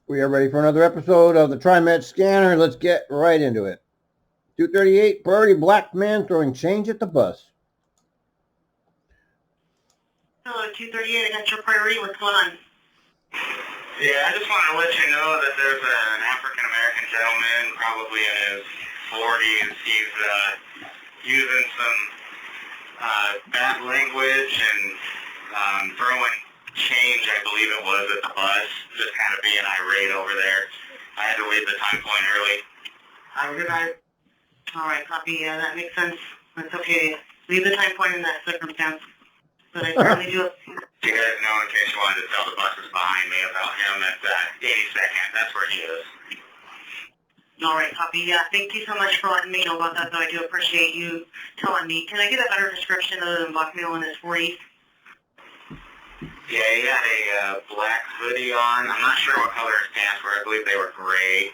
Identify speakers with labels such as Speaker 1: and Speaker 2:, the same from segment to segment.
Speaker 1: We are ready for another episode of the TRIMET scanner. Let's get right into it. 238, priority black man throwing change at the bus.
Speaker 2: Hello, 238, I got your priority. What's going on?
Speaker 3: Yeah, I just wanted to let you know that there's an African-American gentleman, probably in his 40s. He's using some bad language and throwing change, I believe it was, at the bus, just kind of being irate over there. I had to leave the time point early.
Speaker 2: Have a good night. All right, copy. Yeah, that makes sense. That's okay. Leave the time point in that circumstance. But I certainly do.
Speaker 3: You guys know, in case you wanted to tell the buses behind me about him, at 82nd. That's where he is.
Speaker 2: All right, copy. Yeah, thank you so much for letting me know about that, though. I do appreciate you telling me. Can I get a better description other than blackmail in his 40s?
Speaker 3: Yeah, he had a black hoodie on. I'm not sure what color his pants were. I believe they were gray.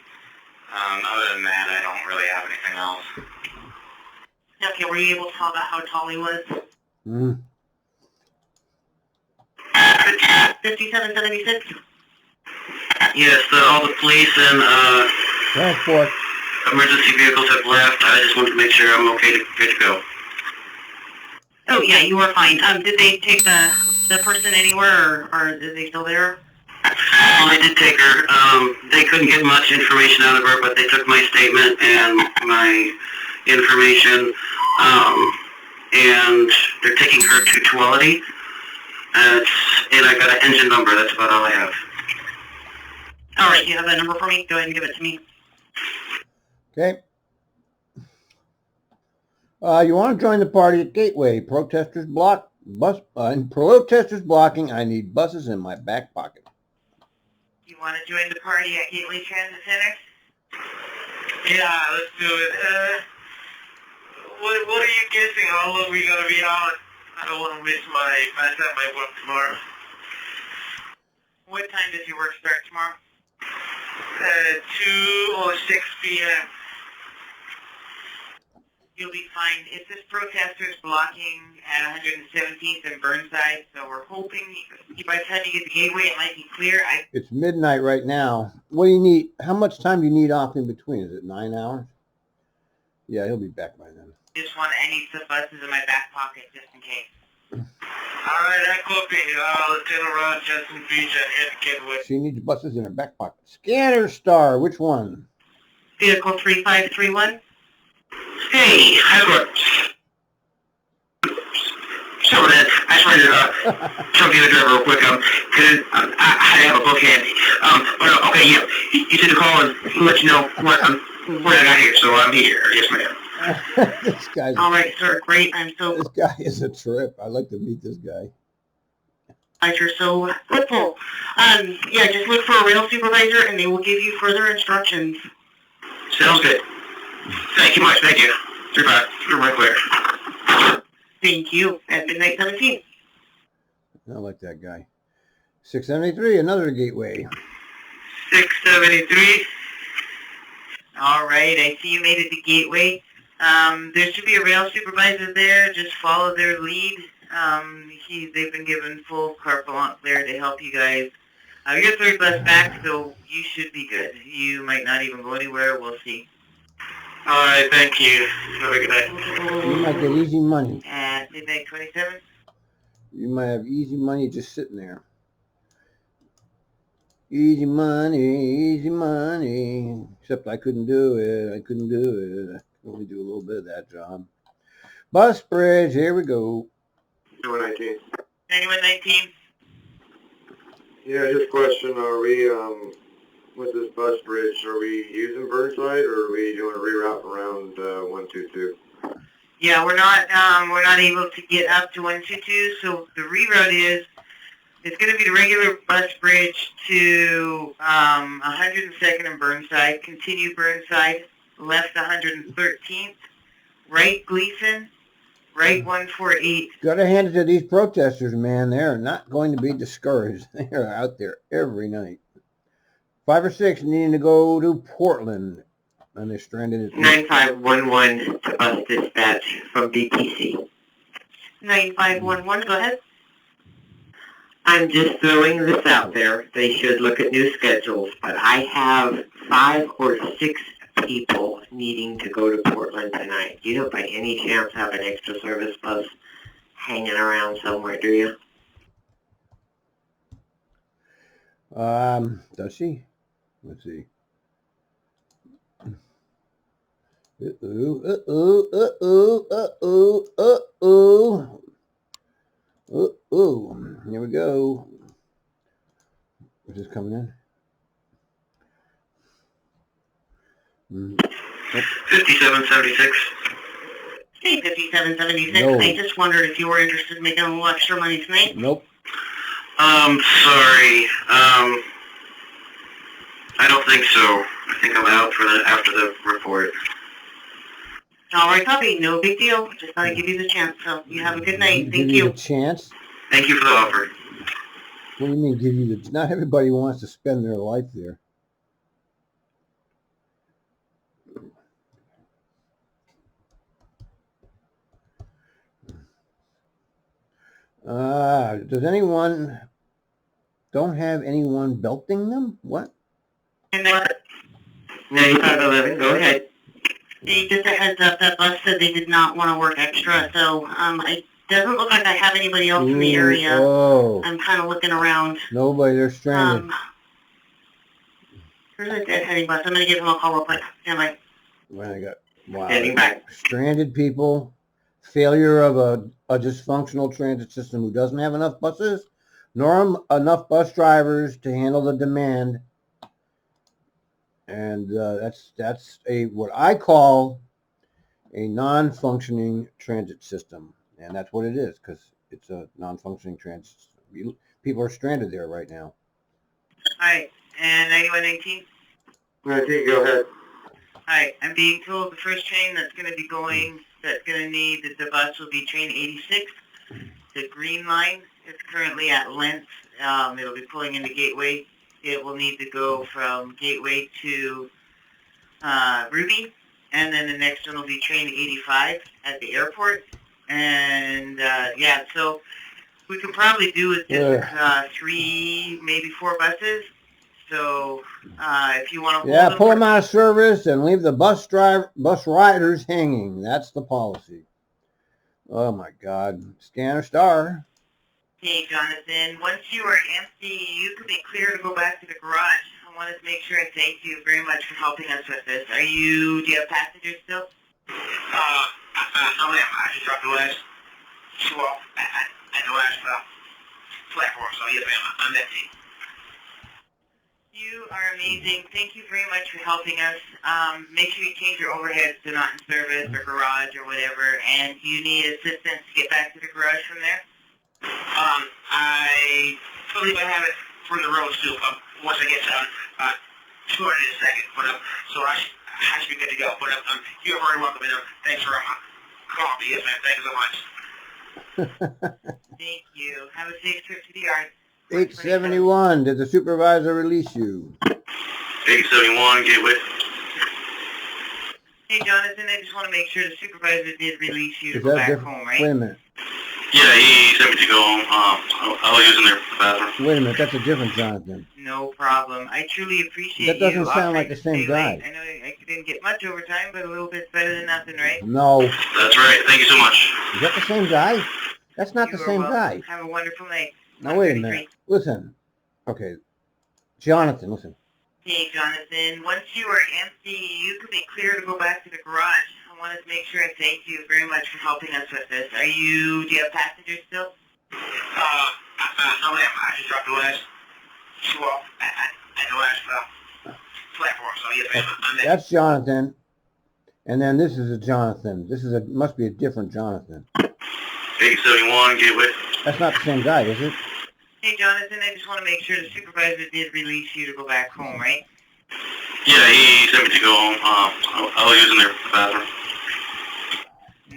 Speaker 3: Other than that, I don't really have anything else.
Speaker 2: Okay, were you able to tell about how tall he was? 5776?
Speaker 4: Yes, all the police and
Speaker 1: Transport.
Speaker 4: emergency vehicles have left. I just want to make sure I'm okay to go.
Speaker 2: Oh, yeah, you were fine. Did they take the person anywhere, or is they still there?
Speaker 4: Well, they did take her. They couldn't get much information out of her, but they took my statement and my information, and they're taking her to Tuality. And I got an engine number. That's about all I have.
Speaker 2: All right, you have that number for me? Go ahead and give it to me.
Speaker 1: Okay. You want to join the party at Gateway? Protesters blocking. I need buses in my back pocket.
Speaker 2: You want to join the party at Gateway Transit Center?
Speaker 3: Yeah, let's do it. What are you guessing? How long are we going to be out? I don't want to miss my work tomorrow.
Speaker 2: What time does your work start tomorrow?
Speaker 3: 2 or 6 p.m.
Speaker 2: You'll be fine. It's this protesters blocking at 117th and Burnside, so we're hoping by the time you get to Gateway, it might be clear.
Speaker 1: It's midnight right now. What do you need? How much time do you need off in between? Is it 9 hours? Yeah, he'll be back by then.
Speaker 2: I need some buses in my back pocket just in case.
Speaker 3: All right, I copy. Lieutenant Ron, Justin Beach, and Ed Kidwood.
Speaker 1: She needs buses in her back pocket. Scanner Star, which one?
Speaker 2: Vehicle 3531.
Speaker 4: Hey, how's it? So then, I just wanted to talk to the driver real quick. Cause I have a book handy. Okay, yeah. You said to call and let you know what I got here, so I'm here. Yes, ma'am.
Speaker 1: This guy's
Speaker 2: all right, sir. Great.
Speaker 1: This guy is a trip. I'd like to meet this guy.
Speaker 2: You're so hopeful. Yeah, just look for a rail supervisor, and they will give you further instructions.
Speaker 4: Sounds good. Thank you much. Thank you. You're right clear.
Speaker 2: Thank you. At midnight 17.
Speaker 1: I like that guy. 673, another Gateway.
Speaker 4: 673.
Speaker 2: All right, I see you made it to Gateway. There should be a rail supervisor there. Just follow their lead. They've been given full carte blanche there to help you guys. You're 3 bus back, so you should be good. You might not even go anywhere. We'll see.
Speaker 4: All right, thank you. Have a good night.
Speaker 1: You might get easy money.
Speaker 2: At midnight 27.
Speaker 1: You might have easy money just sitting there. Easy money, easy money. Except I couldn't do it. I could only do a little bit of that job. Bus bridge, here we go.
Speaker 3: 2119.
Speaker 2: 9119.
Speaker 3: Yeah, just a question. Are we, with this bus bridge, are we using Burnside, or are we doing a reroute around 122?
Speaker 2: Yeah, we're not able to get up to 122, so the reroute it's going to be the regular bus bridge to 102nd and Burnside, continue Burnside, left 113th, right Gleason, right 148.
Speaker 1: Gotta hand it to these protesters, man. They're not going to be discouraged. They're out there every night. 5 or 6 needing to go to Portland, and they're stranded at
Speaker 4: 9511 to bus dispatch from BTC.
Speaker 2: 9511, go ahead.
Speaker 5: I'm just throwing this out there. They should look at new schedules, but I have 5 or 6 people needing to go to Portland tonight. You don't by any chance have an extra service bus hanging around somewhere, do you?
Speaker 1: Does she? Let's see. Here we go. Is this coming in?
Speaker 4: 5776.
Speaker 2: Hey, 5776.
Speaker 1: No.
Speaker 2: I just wondered if you were interested in making a little extra money tonight.
Speaker 1: Nope.
Speaker 4: Sorry. I don't think so. I think I'm out for after the report.
Speaker 2: All right, copy. No big deal. Just thought I'd give you the chance. So you have a good night. Thank
Speaker 1: Give you
Speaker 2: you.
Speaker 1: the chance.
Speaker 4: Thank you for the offer.
Speaker 1: What do you mean give you the? Not everybody wants to spend their life there. Does anyone don't have anyone belting them? What?
Speaker 2: And then
Speaker 5: 9511, go ahead.
Speaker 2: just a heads up, that bus said they did not want to work extra. So it doesn't look like I have anybody else in the area.
Speaker 1: Oh,
Speaker 2: I'm kind of looking around.
Speaker 1: nobody. They're stranded.
Speaker 2: Here's a deadheading bus. I'm going to give them a call real quick. Stand by.
Speaker 1: Wow.
Speaker 5: Heading back.
Speaker 1: Stranded people. Failure of a dysfunctional transit system who doesn't have enough buses, nor enough bus drivers to handle the demand. And that's what I call a non-functioning transit system, and that's what it is, because it's a non-functioning transit system. People are stranded there right now.
Speaker 2: All right. And 9119?
Speaker 5: Okay, go ahead.
Speaker 2: All right. I'm being told the first train that's going to be going, that's going to need the bus will be train 86. The green line is currently at Lentz. It'll be pulling into Gateway. It will need to go from Gateway to Ruby, and then the next one will be train 85 at the airport. And so we could probably do with just 3, maybe 4 buses. So if you want to
Speaker 1: pull them out of service and leave the bus riders hanging. That's the policy. Oh my God! Scanner star.
Speaker 2: Hey, Jonathan, once you are empty, you can be clear to go back to the garage. I wanted to make sure I thank you very much for helping us with this. Do you have passengers still?
Speaker 3: I just dropped the last 2 off at the last platform, so yes, ma'am, I'm empty.
Speaker 2: You are amazing. Thank you very much for helping us. Make sure you change your overheads to not in service or garage or whatever. And do you need assistance to get back to the garage from there?
Speaker 3: I believe I have it from the roads too. Once I get down, 200 in a second. But so I should be good to go. But you're very welcome. And thanks for calling me. Yes, man. Thank you so much.
Speaker 2: Thank you. Have a safe trip to the yard.
Speaker 1: 871. Did the supervisor release you?
Speaker 4: 871, Gateway.
Speaker 2: Hey, Jonathan, I just want to make sure the supervisor did release you to
Speaker 1: Is
Speaker 2: go
Speaker 1: that
Speaker 2: back
Speaker 1: different?
Speaker 2: home, right?
Speaker 1: Wait a minute.
Speaker 4: Yeah, he sent me to go home. I was using their bathroom.
Speaker 1: Wait a minute. That's a different Jonathan.
Speaker 2: No problem. I truly appreciate
Speaker 1: That doesn't
Speaker 2: you
Speaker 1: sound like
Speaker 2: offering
Speaker 1: the
Speaker 2: to
Speaker 1: same
Speaker 2: stay
Speaker 1: guy.
Speaker 2: late. I know I didn't get much overtime, but a little bit's better than nothing, right?
Speaker 1: No.
Speaker 4: That's right. Thank you so much.
Speaker 1: Is that the same guy? That's not
Speaker 2: You
Speaker 1: the
Speaker 2: are
Speaker 1: same
Speaker 2: welcome.
Speaker 1: guy.
Speaker 2: Have a wonderful night.
Speaker 1: Now wait a
Speaker 2: 133.
Speaker 1: minute. Listen. Okay. Jonathan, listen.
Speaker 2: Hey, Jonathan, once you are empty, you can be clear to go back to the garage. I wanted to make sure I thank you very much for helping us with this. Do you have passengers still?
Speaker 3: I just dropped the last 2 off at the last platform, so yes, ma'am, I'm empty.
Speaker 1: That's Jonathan. And then this is a Jonathan. Must be a different Jonathan.
Speaker 4: 871, Gateway.
Speaker 1: That's not the same guy, is it?
Speaker 2: Hey, Jonathan, I just want to make sure the supervisor did release you to go back home, right?
Speaker 4: Yeah, he sent me to go home. I was using their bathroom.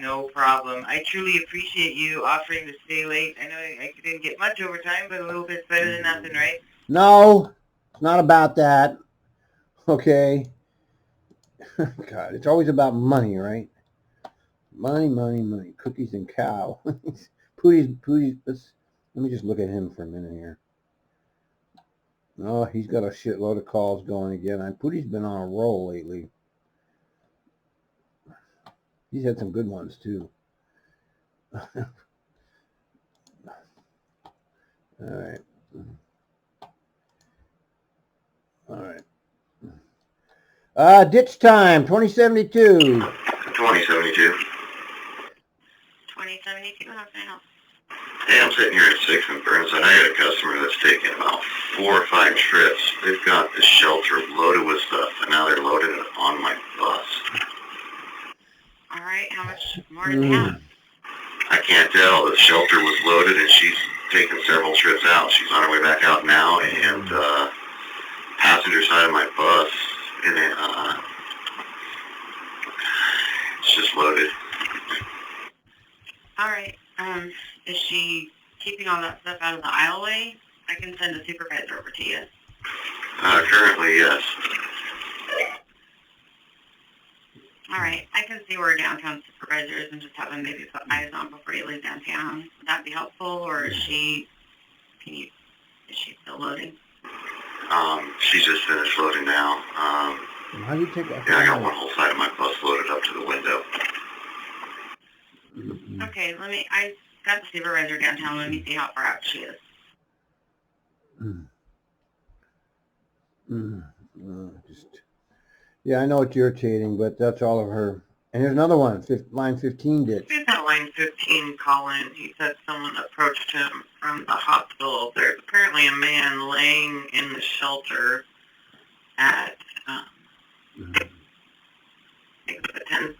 Speaker 2: No problem. I truly appreciate you offering to stay late. I know I didn't get much overtime, but a little bit's better than nothing, right?
Speaker 1: No. It's not about that. Okay. God, it's always about money, right? Money, money, money. Cookies and cow. Pooties. Let me just look at him for a minute here. Oh, he's got a shitload of calls going again. Pootie's been on a roll lately. He's had some good ones too. All right. All right. Ditch time, 2072.
Speaker 4: 2072.
Speaker 2: 2072, how can I help?
Speaker 4: Hey, I'm sitting here at 6th and Burnside. I got a customer that's taking about 4 or 5 trips. They've got the shelter loaded with stuff, and now they're loading it on my bus.
Speaker 2: All right, how much more do they have?
Speaker 4: I can't tell. The shelter was loaded, and she's taken several trips out. She's on her way back out now, and passenger side of my bus, and it's just loaded.
Speaker 2: All right. Is she keeping all that stuff out of the aisleway? I can send a supervisor over to you.
Speaker 4: Currently, yes.
Speaker 2: All right. I can see where a downtown supervisor is and just have them maybe put eyes on before you leave downtown. Would that be helpful, or is she still loading?
Speaker 4: She's just finished loading now.
Speaker 1: How do you take that?
Speaker 4: Yeah, I got one whole side of my bus loaded up to the window.
Speaker 2: Okay, I got the supervisor downtown. Let me see how far out she is.
Speaker 1: Yeah, I know it's irritating, but that's all of her. And here's another one, line 15 ditch.
Speaker 2: He's got line 15 call in. He said someone approached him from the hospital. There's apparently a man laying in the shelter at, I think it's the 10.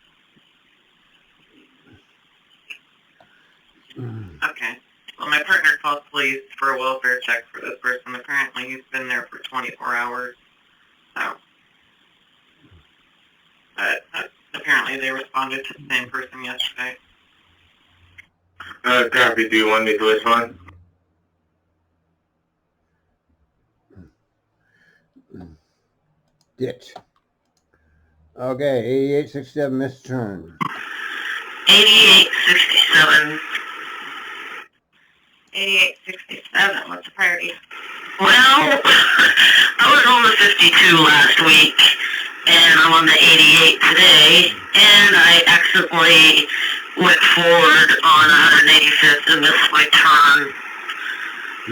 Speaker 2: Okay. Well, my partner called police for a welfare check for this person. Apparently he's been there for 24 hours. So, but apparently they responded to the same person yesterday.
Speaker 4: Copy. Do you want me to respond?
Speaker 1: Ditch. Okay, 8867, Miss Turn.
Speaker 4: 8867.
Speaker 2: 8867, what's the priority?
Speaker 4: Well, I was on the 52 last week, and I'm on the 88 today, and I accidentally went forward on 185th and missed my turn.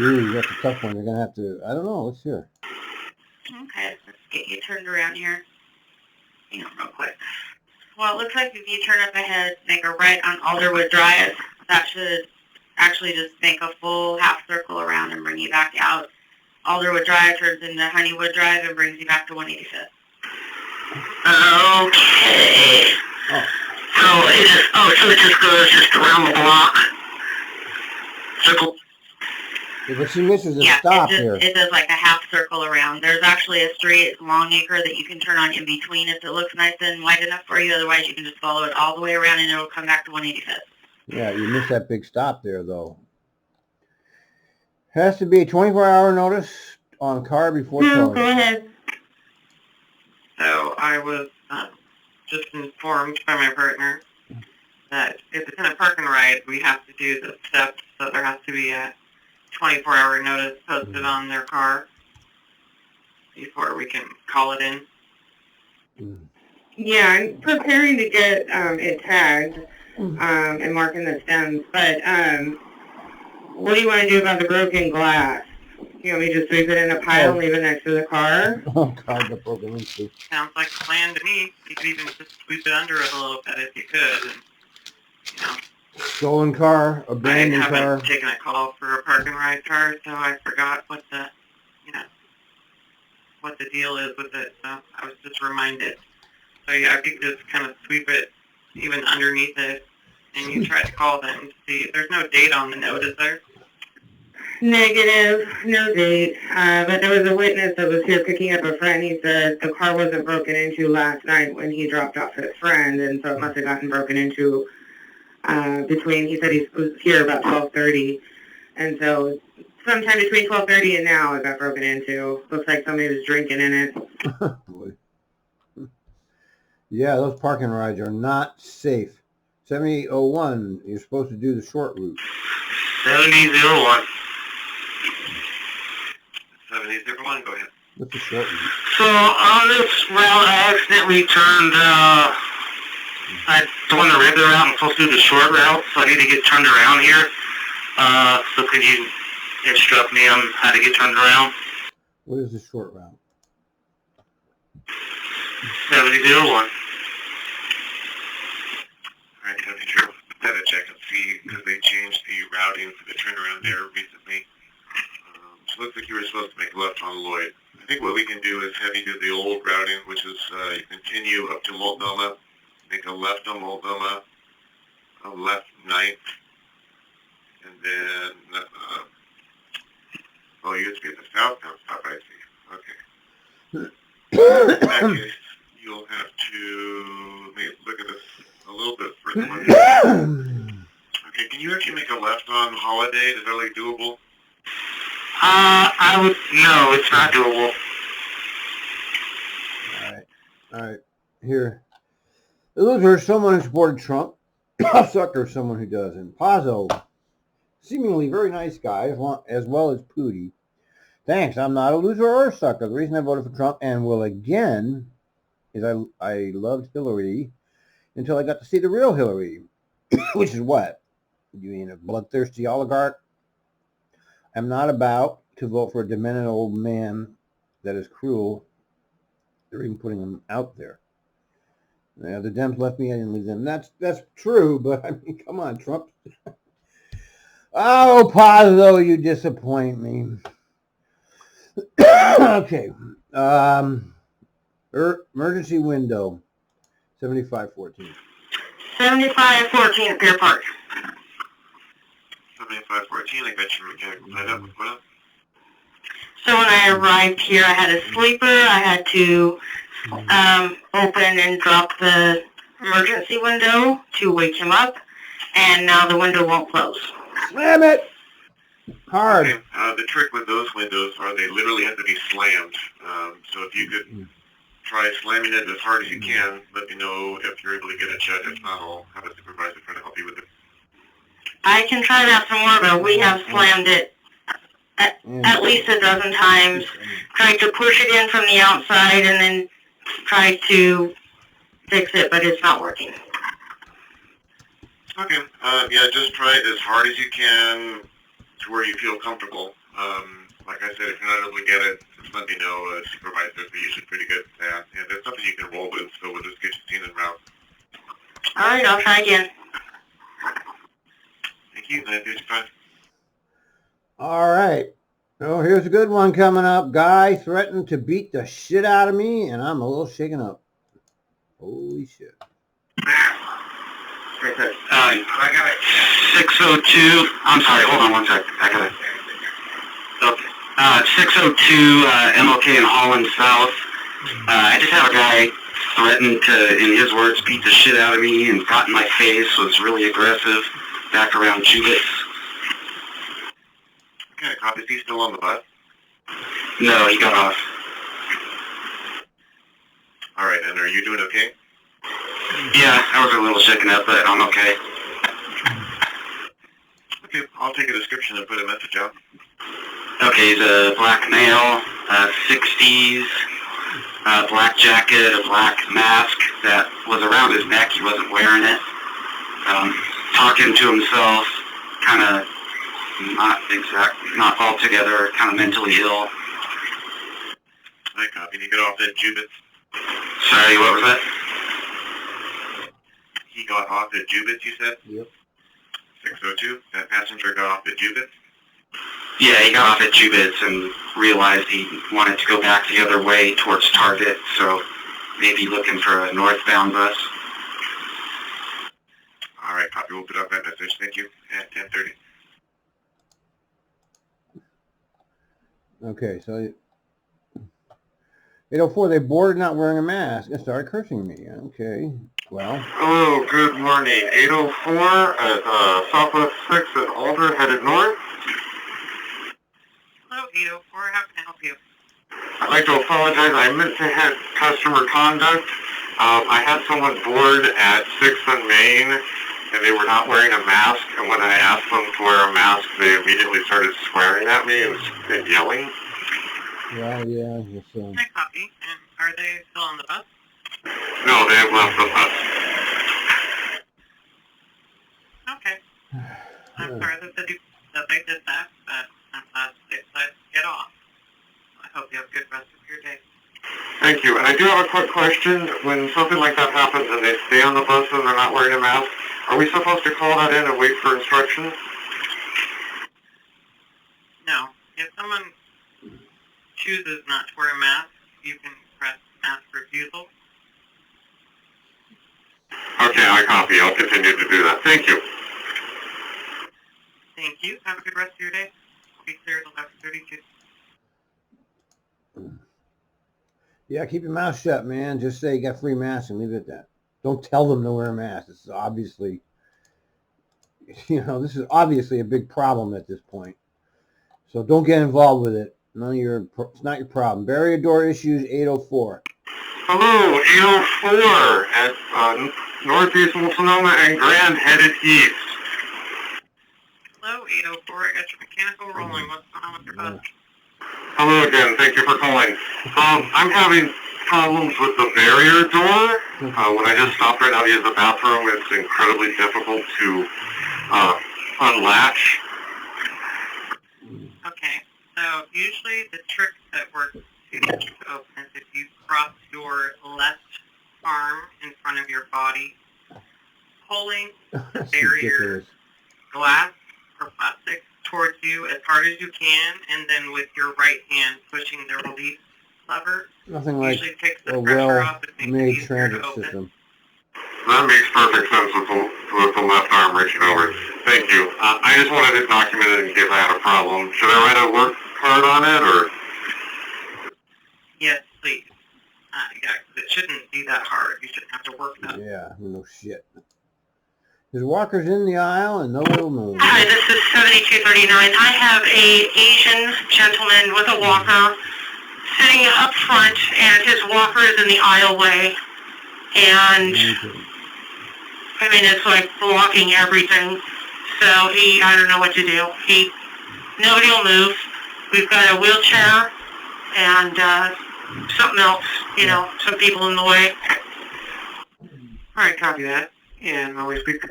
Speaker 1: Ooh, that's a tough one. You're going to have to, I don't know, let's hear.
Speaker 2: Okay, let's get you turned around here. Hang on real quick. Well, it looks like if you turn up ahead, make a right on Alderwood Drive, that should actually just make a full half circle around and bring you back out. Alderwood Drive turns into Honeywood Drive and brings you back to 185th.
Speaker 4: Okay.
Speaker 1: Oh.
Speaker 4: So it just goes just around the block. Circle.
Speaker 1: Yeah, but she misses a
Speaker 2: Yeah,
Speaker 1: stop here.
Speaker 2: it does like a half circle around. There's actually a straight Longacre that you can turn on in between if it looks nice and wide enough for you. Otherwise, you can just follow it all the way around and it'll come back to 185th.
Speaker 1: Yeah, you missed that big stop there, though. Has to be a 24-hour notice on car before towing.
Speaker 2: Go ahead. So I was just informed by my partner that if it's in a park and ride, we have to do the steps. So there has to be a 24-hour notice posted on their car before we can call it in.
Speaker 5: Yeah, I'm preparing to get it tagged and marking the stems, but what do you want to do about the broken glass? You want me to just sweep it in a pile and leave it next to the car?
Speaker 1: Oh, God, the broken into.
Speaker 2: Sounds like a plan to me. You could even just sweep it under it a little bit if you could. And, you know,
Speaker 1: Stolen car, abandoned
Speaker 2: I
Speaker 1: car.
Speaker 2: haven't taken a call for a park and ride car, so I forgot what the deal is with it. So I was just reminded. So yeah, if you could just kind of sweep it even underneath it, and you try to call them to see. There's no date on the note, is there?
Speaker 5: Negative, no date. But there was a witness that was here picking up a friend. He said the car wasn't broken into last night when he dropped off his friend, and so it must have gotten broken into he said he was here about 12:30, and so sometime between 12:30 and now it got broken into. Looks like somebody was drinking in it.
Speaker 1: Yeah, those parking rides are not safe. 7801, you're supposed to do the short route.
Speaker 4: 7001.
Speaker 3: 7001, go ahead.
Speaker 1: What's the short one?
Speaker 4: So on this route, I accidentally turned, the one the regular route, I'm supposed to do the short route, so I need to get turned around here. So could you instruct me on how to get turned around?
Speaker 1: What is the short route?
Speaker 4: 7001.
Speaker 3: All right, Deputy Drew. I had to check and see because they changed the routing for the turnaround there recently. So it looks like you were supposed to make a left on Lloyd. I think what we can do is have you do the old routing, which is you continue up to Multnomah, make a left on Multnomah, a left 9th, and then, oh, you used to be at the southbound stop, I see. Okay. In that case, you'll have to look at this a little bit further. Okay, can you actually make a left on Holiday? Is that really doable?
Speaker 4: No, it's not doable.
Speaker 1: All right. Here. It looks like someone who supported Trump. I'll sucker someone who doesn't. Pazzo, seemingly very nice guy, as well as Pooty. Thanks, I'm not a loser or a sucker. The reason I voted for Trump and will again is I loved Hillary until I got to see the real Hillary, which is what? You mean a bloodthirsty oligarch? I'm not about to vote for a demented old man that is cruel. They're even putting him out there. Yeah, the Dems left me, I didn't leave them. That's true, but I mean, come on, Trump. Oh, Pazzo, you disappoint me. Okay. Emergency window, 7514.
Speaker 5: 7514 at Pier Park.
Speaker 3: 7514, I got your mechanical tied up. What up?
Speaker 5: So when I arrived here, I had a sleeper. I had to open and drop the emergency window to wake him up, and now the window won't close.
Speaker 1: Slam it! Hard.
Speaker 3: Okay, the trick with those windows are they literally have to be slammed. So if you could try slamming it as hard as you can, let me know if you're able to get it shut. If not, I'll have a supervisor try to help you with it.
Speaker 5: I can try that some more, but we have slammed it at least a dozen times. Tried to push it in from the outside and then tried to fix it, but it's not working.
Speaker 3: Okay, yeah, just try it as hard as you can to where you feel comfortable. Like I said, if you're not able to get it, just let me know. Supervisors are usually pretty good at that. Yeah, that's something you can roll with, so we'll just get you seen en route.
Speaker 5: All right, I'll try again.
Speaker 3: Thank you. 955.
Speaker 1: All right. Oh, here's a good one coming up. Guy threatened to beat the shit out of me, and I'm a little shaken up. Holy shit.
Speaker 4: I got it. 602. I'm sorry, hold on one sec. I got it. Okay. 602 MLK in Holland South. I just have a guy threatened to, in his words, beat the shit out of me and got in my face, was really aggressive, back around Jubitz.
Speaker 3: Okay, copy. Is he still on the bus?
Speaker 4: No, he got off.
Speaker 3: All right, and are you doing okay?
Speaker 4: Yeah, I was a little shaken up, but I'm okay.
Speaker 3: Okay, I'll take a description and put a message out.
Speaker 4: Okay, he's a black male, 60s, black jacket, a black mask that was around his neck. He wasn't wearing it. Talking to himself, kind of not altogether, kind of mentally ill.
Speaker 3: I copy. He got off at Jubitz.
Speaker 4: Sorry, what was that?
Speaker 3: He got off at Jubitz, you said?
Speaker 1: Yep.
Speaker 3: 602. That passenger got off at Jubitz?
Speaker 4: Yeah, he got off at Jubitz and realized he wanted to go back the other way towards Target, so maybe looking for a northbound bus.
Speaker 3: All right, copy. We'll put out that message. Thank you. At 10:30.
Speaker 1: Okay, so 804, they boarded not wearing a mask and started cursing me. Okay, well.
Speaker 3: Hello, good morning. 804 at Southwest 6 at Alder, headed north.
Speaker 2: Hello, 804. How can I help you?
Speaker 3: I'd like to apologize. I meant to have customer conduct. I had someone board at 6th and Main, and they were not wearing a mask, and when I asked them to wear a mask, they immediately started swearing at me and yelling.
Speaker 1: Yeah, yes,
Speaker 2: I copy. And are they still on the bus?
Speaker 3: No, they have left the bus.
Speaker 2: Okay. I'm sorry that they did that, but I'm glad they decided to get off. I hope you have a good rest of your day.
Speaker 3: Thank you. And I do have a quick question. When something like that happens and they stay on the bus and they're not wearing a mask, are we supposed to call that in and wait for instructions?
Speaker 2: No. If someone chooses not to wear a mask, you can press mask refusal.
Speaker 3: Okay, I copy. I'll continue to do that. Thank you.
Speaker 2: Thank you. Have a good rest of your day. I'll be clear at 11:32.
Speaker 1: yeah. Keep your mouth shut, man. Just say you got free masks and leave it at that. Don't tell them to wear a mask. This is obviously, this is obviously a big problem at this point. So don't get involved with it. It's not your problem. Barrier door issues 804.
Speaker 3: Hello, 804 at Northeast Multnomah and Grand headed east.
Speaker 2: Hello, 804. I got your mechanical rolling. What's going on with your bus?
Speaker 3: Hello again. Thank you for calling. I'm having problems with the barrier door. When I just stopped right now to use the bathroom, it's incredibly difficult to unlatch.
Speaker 2: Okay, so usually the trick that works to get you to open is if you cross your left arm in front of your body, pulling the barrier glass or plastic towards you as hard as you can, and then with your right hand pushing the release lever.
Speaker 1: Nothing like
Speaker 2: usually takes the
Speaker 1: a
Speaker 2: pressure off. It makes it
Speaker 1: well-made
Speaker 2: easier
Speaker 1: transit
Speaker 2: to open.
Speaker 1: system.
Speaker 3: That makes perfect sense with the left arm reaching over. Thank you. I just wanted it documented in case I had a problem. Should I write a work card on it, or?
Speaker 2: Yes, please. Yeah, 'cause it shouldn't be that hard. You shouldn't have to work that.
Speaker 1: Yeah, no shit. There's walkers in the aisle and nobody will move.
Speaker 6: Hi, this is 7239. I have a Asian gentleman with a walker sitting up front, and his walker is in the aisleway. And, I mean, it's like blocking everything. So I don't know what to do. Nobody will move. We've got a wheelchair and something else, some people in the way.
Speaker 5: All right, copy that. And when we speak to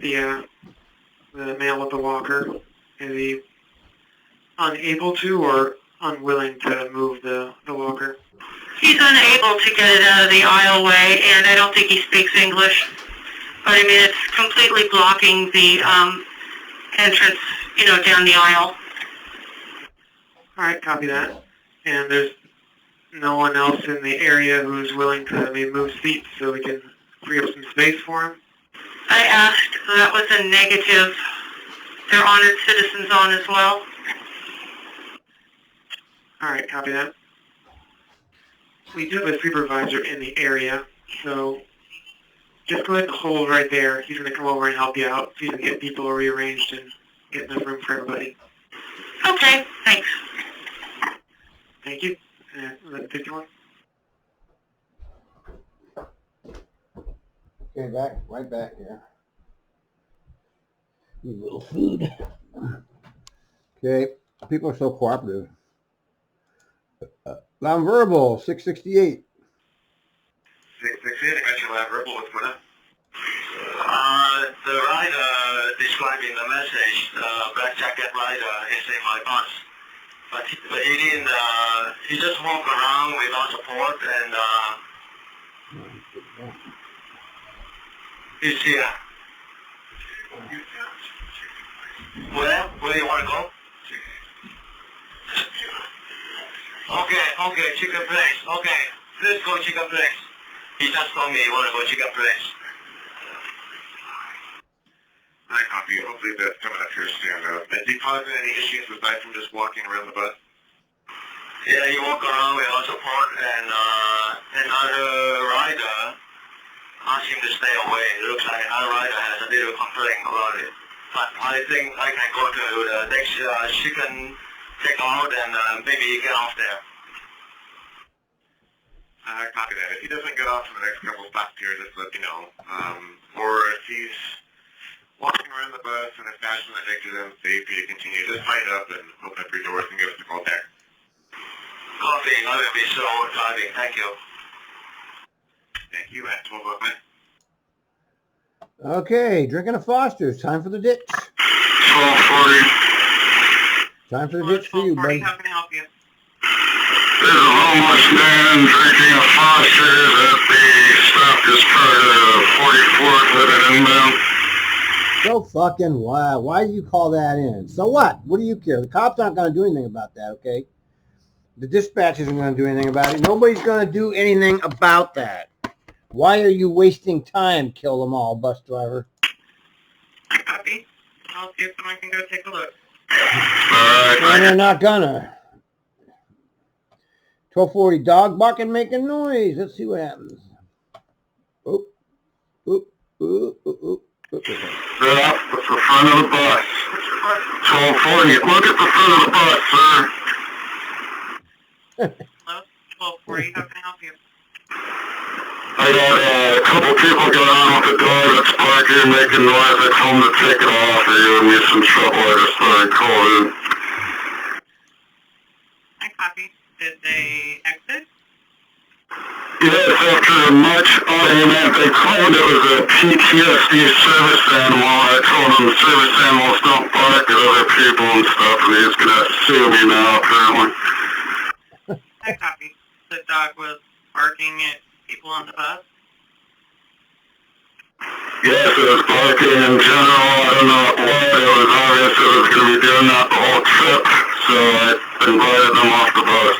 Speaker 5: the man with the walker, is he unable to or unwilling to move the walker?
Speaker 6: He's unable to get it out of the aisleway, and I don't think he speaks English. But I mean, it's completely blocking the entrance, down the aisle.
Speaker 5: All right, copy that. And there's no one else in the area who's willing to maybe move seats so we can free up some space for him?
Speaker 6: I asked. That was a negative. They're honored citizens on as well.
Speaker 5: All right, copy that. We do have a supervisor in the area, so just go ahead and hold right there. He's going to come over and help you out, so you can get people rearranged and get enough room for everybody.
Speaker 6: Okay, thanks.
Speaker 5: Thank you. 51.
Speaker 1: Okay, right back here. Need a little food. Okay, people are so cooperative. Loud&Verbal, 668.
Speaker 3: 668, I got your Loud&Verbal. What's going on? The rider describing the message, black jacket rider is in my bus. But he didn't, he just walked around without support and he's here. Where do you want to go? Okay, chicken place. Okay, let's go chicken place. He just told me he want to go chicken place. I copy. Hopefully that's coming up here soon. Is he causing any issues aside from just walking around the bus? Yeah, he walked around without support, and another rider asked him to stay away. It looks like another rider has a little complaint about it. But I think I can go to the next chicken takeout and maybe get off there. I copy that. If he doesn't get off in the next couple stops here, just let me know. Or if he's walking around the bus in a fashion that makes it unsafe for you to continue. Just light up and open up your doors and give us a call back. Coffee, let it be so exciting. Thank you. Thank you. At 12 o'clock.
Speaker 1: Okay, drinking a Foster's. Time for the ditch.
Speaker 4: 1240.
Speaker 1: Time for the ditch for you, buddy.
Speaker 2: How can I help you?
Speaker 4: There's a homeless man drinking a Foster's at the stop this part of 44th at an inbound.
Speaker 1: So fucking why? Why do you call that in? So what? What do you care? The cops aren't going to do anything about that, okay? The dispatch isn't going to do anything about it. Nobody's going to do anything about that. Why are you wasting time, kill them all, bus driver?
Speaker 2: Copy. I'll see if someone can go take a look.
Speaker 1: And they're not gonna. 1240, dog barking, making noise. Let's see what happens. Oop, oop, oop, oop, oop.
Speaker 4: Yeah, it's the front of the bus. 1240, look at the front of the bus, sir.
Speaker 2: Hello? 1240, how can I help you?
Speaker 4: I got a couple people going on with the dog that's barking, making noise. I told them to take it off or you'll give me some trouble. I just thought I'd call in.
Speaker 2: I copy. Did they exit?
Speaker 4: Yes, after much argument, they claimed it was a PTSD service animal. I told them service animals don't bark at other people and stuff, and he's going to sue me now, apparently.
Speaker 2: I copy. The dog was barking at people on the bus?
Speaker 4: Yes, it was barking in general. I don't know what. It was obvious it was going to be doing that the whole trip, so I invited them off the bus.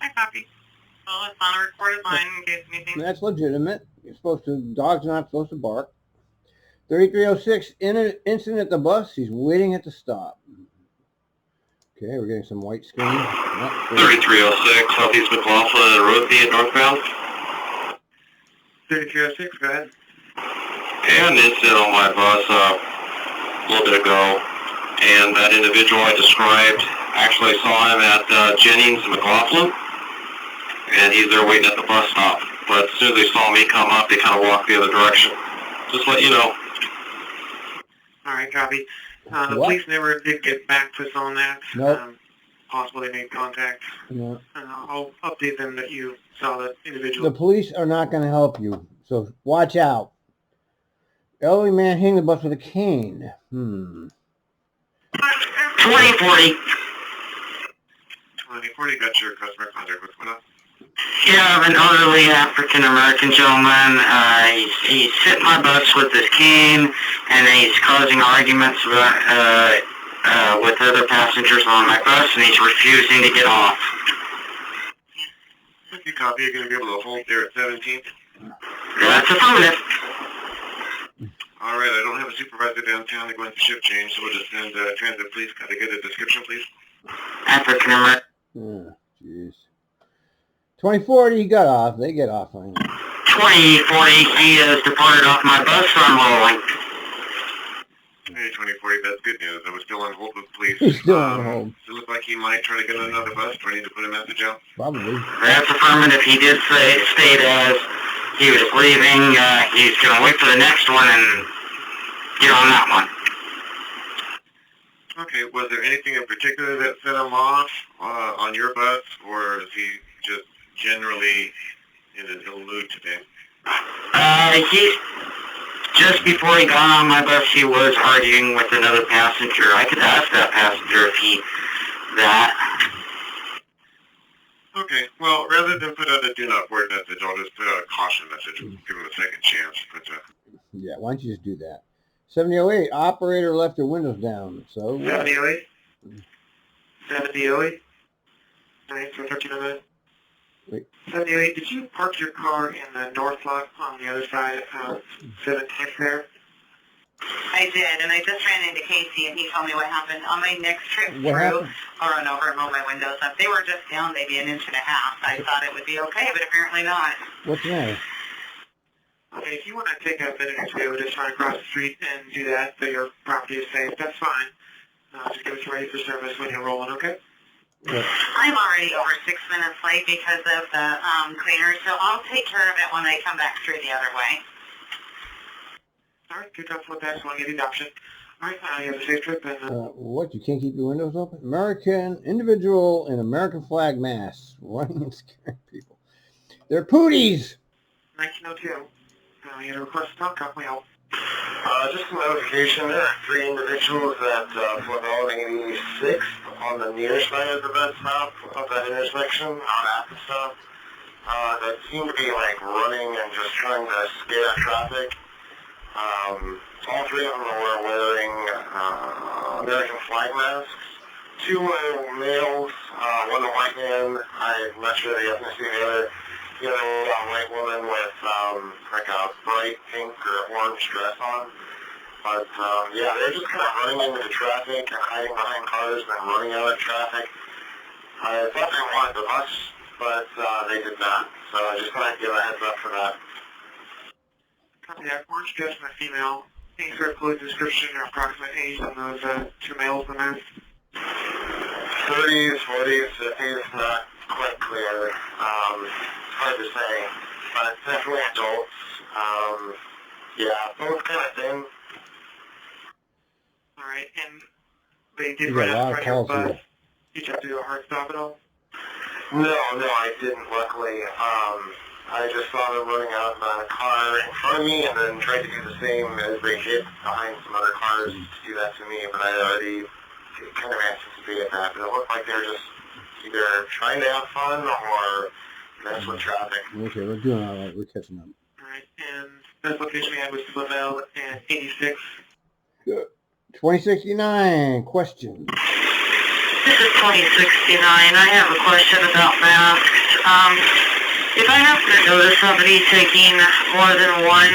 Speaker 2: I copy. Well, it's on a recorded line in case anything.
Speaker 1: That's legitimate. You're supposed to, dogs are not supposed to bark. 3306, incident at the bus. He's waiting at the stop. Okay, we're getting some white screen.
Speaker 4: 3306, Southeast McLaughlin, Rosie northbound.
Speaker 3: 3306, go ahead.
Speaker 4: And incident on my bus a little bit ago, and that individual I described actually saw him at Jennings McLaughlin, and he's there waiting at the bus stop. But as soon as they saw me come up, they kind of walked the other direction. Just let you know.
Speaker 2: All right, copy. The
Speaker 1: What?
Speaker 2: police never did get back to us on that.
Speaker 1: Nope.
Speaker 2: Possibly made contact.
Speaker 1: No.
Speaker 2: I'll update them that you saw that individual.
Speaker 1: The police are not going to help you, so watch out. Elderly man hitting the bus with a cane.
Speaker 4: 2040.
Speaker 3: 2040, got your customer contact. What's going on?
Speaker 5: Yeah, I have an elderly African-American gentleman. He's hit my bus with his cane, and he's causing arguments with other passengers on my bus, and he's refusing to get off.
Speaker 3: If you copy, you're going to be able to hold there at 17th.
Speaker 5: That's affirmative.
Speaker 3: All right, I don't have a supervisor downtown. They're going for shift change, so we'll just send transit police. Can I get a description, please?
Speaker 5: African-American.
Speaker 1: Oh, jeez. 2040, he got off. They get off on him.
Speaker 5: 2040, he has departed off my bus, so I'm rolling.
Speaker 3: Hey, 2040, that's good news. I was still on hold with police.
Speaker 1: He's still on hold.
Speaker 3: Does it look like he might try to get on another bus? Do I need to put a message out?
Speaker 1: Probably.
Speaker 5: That's affirmative. He did state as he was leaving, he's going to wait for the next one and get on that one.
Speaker 3: Okay, was there anything in particular that set him off on your bus, or is he just generally in an ill mood today?
Speaker 5: Just before he got on my bus, he was arguing with another passenger. I could ask that passenger if that.
Speaker 3: Okay, well, rather than put out a do not board message, I'll just put out a caution message and give him a second chance. But,
Speaker 1: Yeah, why don't you just do that? 7008, operator left her windows down. So what?
Speaker 2: 7008? 7008? 1309?
Speaker 1: Wait.
Speaker 2: 78, did you park your car in the north lot on the other side of 17th there?
Speaker 7: I did, and I just ran into Casey, and he told me what happened. On my next trip
Speaker 1: What
Speaker 7: through,
Speaker 1: happened?
Speaker 7: I'll run over and roll my windows up. They were just down maybe an inch and a half. I thought it would be okay, but apparently not.
Speaker 1: What's the matter?
Speaker 2: Okay, if you want to take a minute or two, just run across the street and do that so your property is safe, that's fine. Just get us ready for service when you're rolling, okay?
Speaker 1: What?
Speaker 7: I'm already over 6 minutes late because of the cleaner, so I'll take care of it when I come back through the other way.
Speaker 4: Alright, good job for that. Want to get the adoption. Alright, you have a safe trip and
Speaker 1: What? You can't keep your windows open? American individual in American flag masks running and scaring people. They're pooties.
Speaker 4: 1902. You had a request to talk. How can we help?
Speaker 3: Just a notification, there are 3 individuals at Fort 86 on the near side of the bed stop of that intersection on Apple that seem to be like running and just trying to scare traffic. All 3 of them were wearing American flag masks. 2 were males, one a white man, I'm not sure the ethnicity of the other. You know, a white woman with like a bright pink or orange dress on. But yeah, they're just kind of running into the traffic and hiding behind cars and then running out of traffic. I thought they wanted the bus, but they did not. So I just wanted to give a heads up for that.
Speaker 4: Copy that. Orange dress and a female. Any sort of closed description or approximate age on those 2 males in the mask?
Speaker 3: 30s, 40s, 50s, not quite clear. It's hard to say, but definitely adults. Yeah, both kind of thin.
Speaker 4: Alright, and they did
Speaker 1: You
Speaker 4: run
Speaker 1: got a
Speaker 4: out
Speaker 1: lot
Speaker 4: in
Speaker 1: of
Speaker 4: front of your
Speaker 1: calls
Speaker 4: bus.
Speaker 1: here.
Speaker 4: Did you have to do a hard stop at all?
Speaker 3: No, I didn't, luckily. I just saw them running out of a car in front of me and then tried to do the same as they hid behind some other cars to do that to me, but I already kind of anticipated that. But it looked like they were just either trying to have fun or mess with traffic.
Speaker 1: Okay, we're doing all right. We're catching up.
Speaker 4: Alright, and best location we had was Lavelle and 86.
Speaker 1: Good. 2069, question.
Speaker 6: This is 2069. I have a question about masks. If I have to notice somebody taking more than one,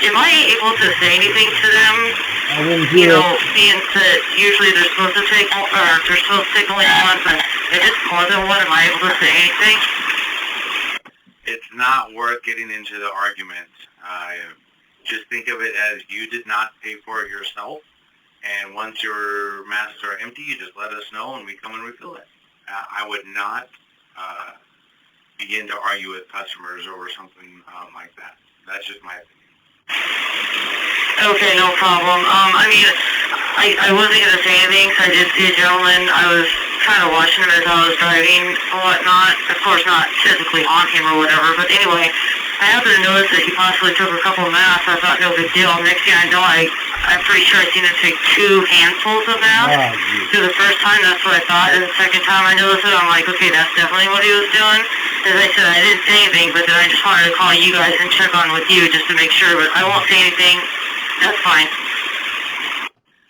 Speaker 6: am I able to say anything to them?
Speaker 1: I wouldn't do
Speaker 6: You know,
Speaker 1: it.
Speaker 6: being that usually they're supposed to take, or they're supposed to take only one, but if it's more than one, am I able to say anything?
Speaker 8: It's not worth getting into the argument. Just think of it as you did not pay for it yourself, and once your masks are empty, you just let us know and we come and refill it. I would not begin to argue with customers over something like that. That's just my opinion.
Speaker 6: Okay, no problem. I mean, I wasn't going to say anything because I did see a gentleman. I was kind of watching him as I was driving and whatnot. Of course, not physically on him or whatever, but anyway, I happened to notice that he possibly took a couple of masks. I thought, no big deal. Next thing I know, I'm pretty sure I seen him take 2 handfuls of masks. So the first time, that's what I thought, and the second time I noticed it, I'm like, okay, that's definitely what he was doing. As I said, I didn't say anything, but then I just wanted to call you guys and check on with you just to make sure, but I won't say anything. That's fine.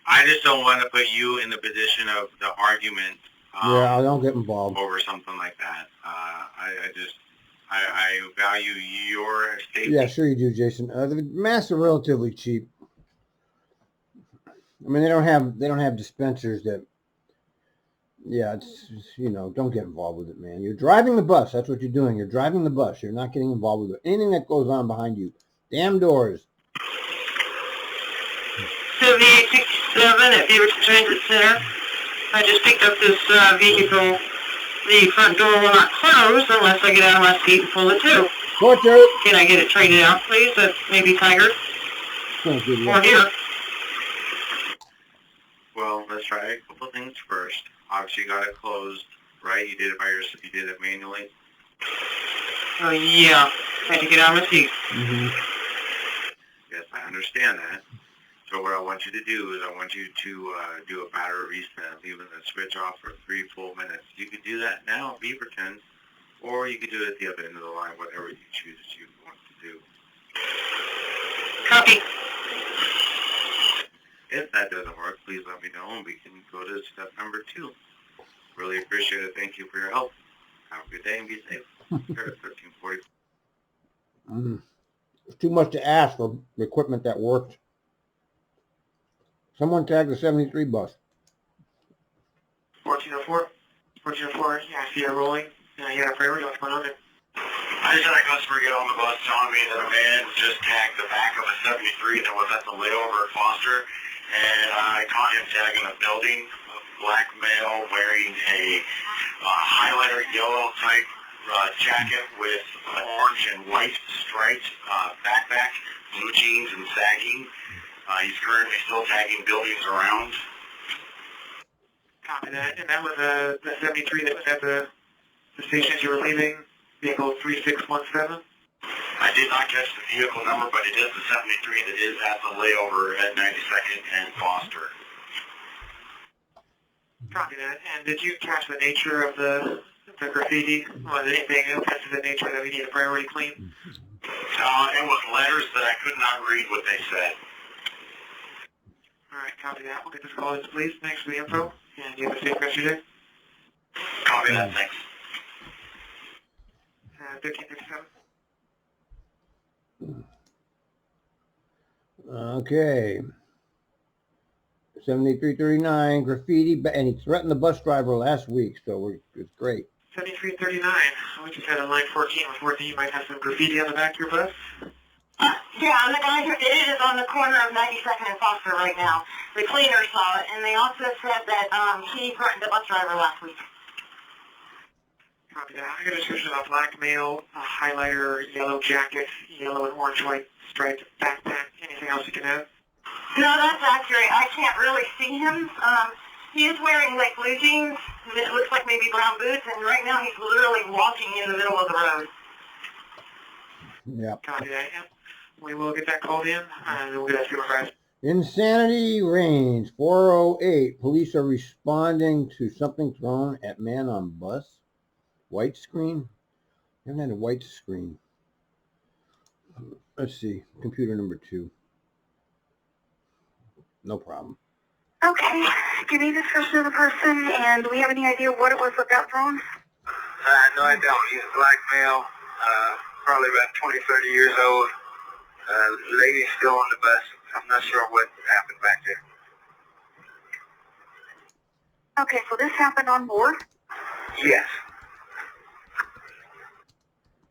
Speaker 8: I just don't want to put you in the position of the argument
Speaker 1: Yeah, I don't get involved.
Speaker 8: over something like that. I value your safety.
Speaker 1: Yeah, sure you do, Jason. The masks are relatively cheap. I mean, they don't have dispensers that. Yeah, it's, you know, don't get involved with it, man. You're driving the bus. That's what you're doing. You're driving the bus. You're not getting involved with anything that goes on behind you. Damn doors.
Speaker 6: 7867 at Beaverton Transit Center. I just picked up this vehicle. The front door will not close unless I get out of my seat and pull it to.
Speaker 1: Torture.
Speaker 6: Can I get it traded out, please? That's maybe Tiger
Speaker 1: Thank you.
Speaker 6: or here.
Speaker 8: Well, let's try a couple of things first. Obviously, you got it closed, right? You did it by yourself. You did it manually.
Speaker 6: Oh, yeah. Had to get out of my seat.
Speaker 1: Mm-hmm.
Speaker 8: Yes, I understand that. So what I want you to do is I want you to do a battery reset, leaving the switch off for 3 full minutes. You could do that now at Beaverton, or you could do it at the other end of the line, whatever you choose you want to do.
Speaker 6: Copy.
Speaker 8: If that doesn't work, please let me know, and we can go to step number 2. Really appreciate it. Thank you for your help. Have a good day and be safe. Here at 1340.
Speaker 1: It's too much to ask for equipment that works. Someone tagged the 73 bus.
Speaker 4: 1404. 1404, yeah, I see you rolling. Yeah, you got a priority. What's going on there?
Speaker 3: I just had a customer get on the bus telling me that a man just tagged the back of a 73 that was at the layover at Foster, and I caught him tagging a building, a black male wearing a highlighter yellow type jacket with orange and white striped backpack, blue jeans, and sagging. He's currently still tagging buildings around.
Speaker 6: Copy that. And that was the 73 that was at the station as you were leaving, vehicle 3617?
Speaker 3: I did not catch the vehicle number, but it is the 73 that is at the layover at 92nd and Foster.
Speaker 6: Copy that. And did you catch the nature of the graffiti? Was it anything else of the nature that we need a priority clean?
Speaker 3: It was letters that I could not read what they said.
Speaker 6: All right, copy that. We'll get this call to the police. Thanks for the info, and you have a safe rest of your day.
Speaker 3: Copy that, thanks.
Speaker 6: 1357.
Speaker 1: Okay. 7339 graffiti, and he threatened the bus driver last week, so it's great.
Speaker 6: 7339. We just had a line 14 report that you might have some graffiti on the back of your bus.
Speaker 7: Yeah, and the guy who did it is on the corner of 92nd and Foster right now. The cleaner saw it, and they also said that he threatened the bus driver last week.
Speaker 6: Copy that. I got a description of a black male, a highlighter, yellow jacket, yellow and orange white striped backpack. Anything else you can add?
Speaker 7: No, that's accurate. I can't really see him. He is wearing like blue jeans. It looks like maybe brown boots, and right now he's literally walking in the middle of the road.
Speaker 1: Yeah.
Speaker 6: Copy that, yeah. We will get that called in, and we'll get that supervised.
Speaker 1: Insanity reigns. 408. Police are responding to something thrown at man on bus. White screen? I haven't had a white screen. Let's see. Computer number 2. No problem.
Speaker 9: Okay. Give me the description of the person, and do we have any idea what it was that got thrown?
Speaker 3: No, I don't. He's a black male, probably about 20, 30 years old. The lady's still on the bus. I'm not sure what happened back there.
Speaker 9: Okay, so this happened on board?
Speaker 3: Yes.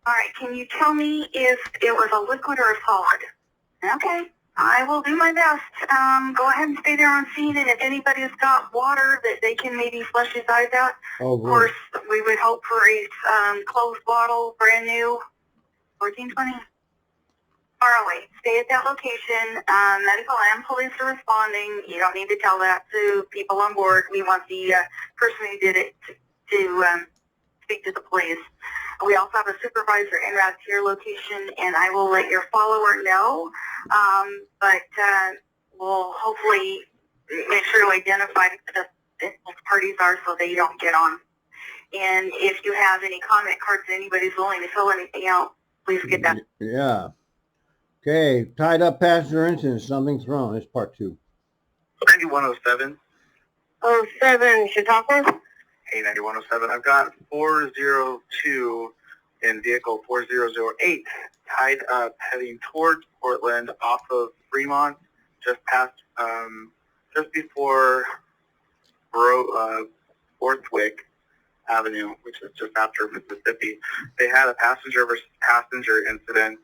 Speaker 9: All right, can you tell me if it was a liquid or a solid? Okay, I will do my best. Go ahead and stay there on scene, and if anybody's got water that they can maybe flush his eyes out, of course, we would hope for a closed bottle, brand new, 1420. ROA, stay at that location. Medical and police are responding. You don't need to tell that to people on board. We want the person who did it to speak to the police. We also have a supervisor en route to your location, and I will let your follower know. But we'll hopefully make sure to identify who the parties are so they don't get on. And if you have any comment cards that anybody's willing to fill anything out, please get that.
Speaker 1: Yeah. Okay, tied up passenger incident, something thrown. It's part 2.
Speaker 3: 9107.
Speaker 9: 07, Chautauqua?
Speaker 3: Hey, 9107. I've got 402 in vehicle 4008, tied up, heading towards Portland off of Fremont, just past, just before Borthwick Avenue, which is just after Mississippi. They had a passenger versus passenger incident.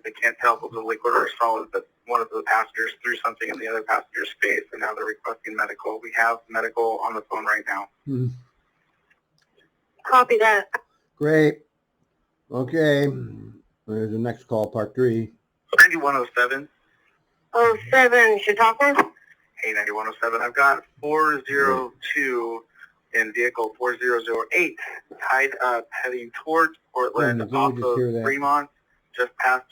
Speaker 3: They can't tell if it was a liquid or a solid, but one of the passengers threw something in the other passenger's face, and now they're requesting medical. We have medical on the phone right now.
Speaker 9: Copy that.
Speaker 1: Great. Okay. There's the next call, part 3.
Speaker 3: 9107.
Speaker 9: 07, Chautauqua?
Speaker 3: Hey, 9107. I've got 402 in vehicle 4008, tied up, heading towards Portland off of Fremont, just past,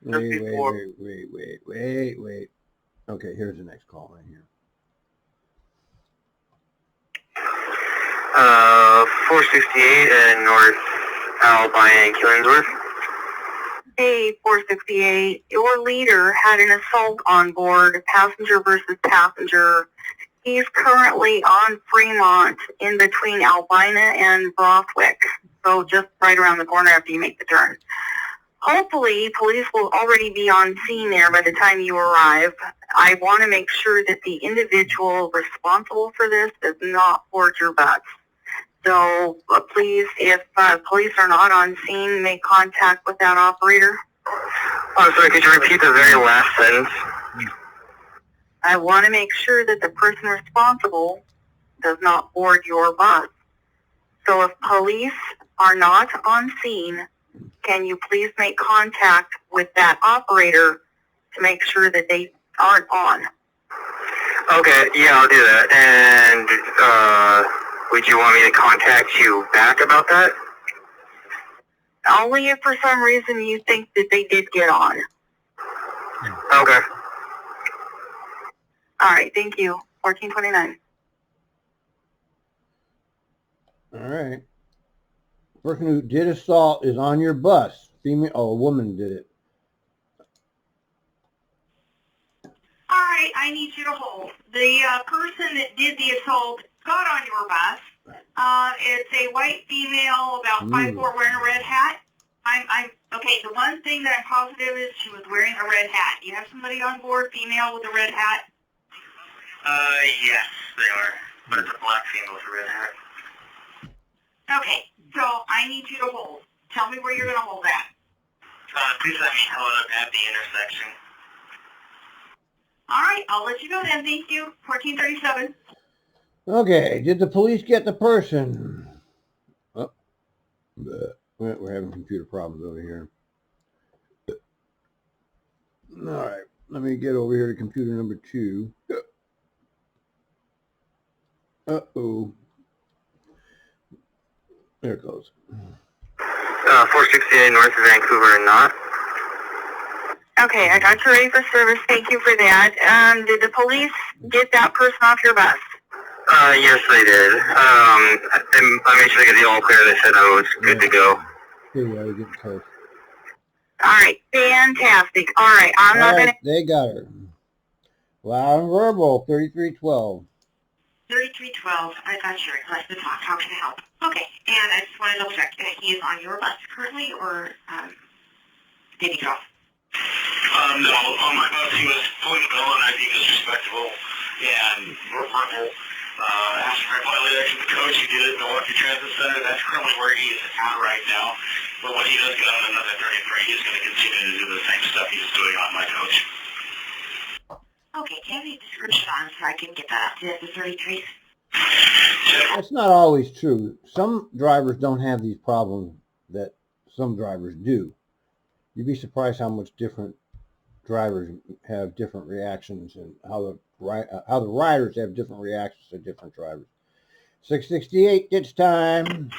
Speaker 3: just before.
Speaker 1: Wait. Okay, here's the next call right here.
Speaker 4: 468 and North Albina and Killingsworth.
Speaker 9: Hey, 468, your leader had an assault on board, passenger versus passenger. He's currently on Fremont in between Albina and Borthwick, so just right around the corner after you make the turn. Hopefully, police will already be on scene there by the time you arrive. I want to make sure that the individual responsible for this does not board your bus. So please, if police are not on scene, make contact with that operator.
Speaker 4: Oh, sorry, could you repeat the very last sentence?
Speaker 9: I want to make sure that the person responsible does not board your bus. So if police are not on scene, can you please make contact with that operator to make sure that they aren't on?
Speaker 4: Okay, yeah, I'll do that. And would you want me to contact you back about that?
Speaker 9: Only if for some reason you think that they did get on.
Speaker 4: Okay.
Speaker 9: All right, thank you. 1429.
Speaker 1: All right. Person who did assault is on your bus. Female, oh, a woman did it.
Speaker 7: All right, I need you to hold. The person that did the assault got on your bus. It's a white female, about 5'4", wearing a red hat. I'm okay. The one thing that I'm positive is she was wearing a red hat. You have somebody on board, female with a red hat?
Speaker 3: Yes, they are. But it's a black female with a red hat.
Speaker 7: Okay, so I need you to hold. Tell me where you're going to hold at.
Speaker 3: Please let me hold up at the intersection.
Speaker 7: All right, I'll let you go then. Thank you. 1437.
Speaker 1: Okay, did the police get the person? Oh, we're having computer problems over here. All right, let me get over here to computer number 2. Uh-oh. There it goes.
Speaker 4: 468 north of Vancouver and not.
Speaker 9: Okay, I got you ready for service. Thank you for that. Did the police get that person off your bus?
Speaker 4: Yes, they did. I made sure they got the all clear. They said I was good to go.
Speaker 1: Here we are, we're getting close.
Speaker 9: All right, fantastic. All right, I'm not going to...
Speaker 1: They got her. Loud&Verbal, 3312.
Speaker 7: 3312. I got your request to talk. How can I help? Okay, and I just want to double check. He is on your bus currently, or did he get off?
Speaker 3: No, on my bus he was pulling the bill and I think it's respectable and verbal. Asking for a polite action to the coach. He did it in the Milwaukee Transit Center. That's currently where he is at right now. But when he does get on another 33, he's going to continue to do the same stuff he's doing on my coach.
Speaker 7: Okay, do you have any description on so I can get that up to the 33?
Speaker 1: That's not always true. Some drivers don't have these problems that some drivers do. You'd be surprised how much different drivers have different reactions and how the riders have different reactions to different drivers. 668 ditch time.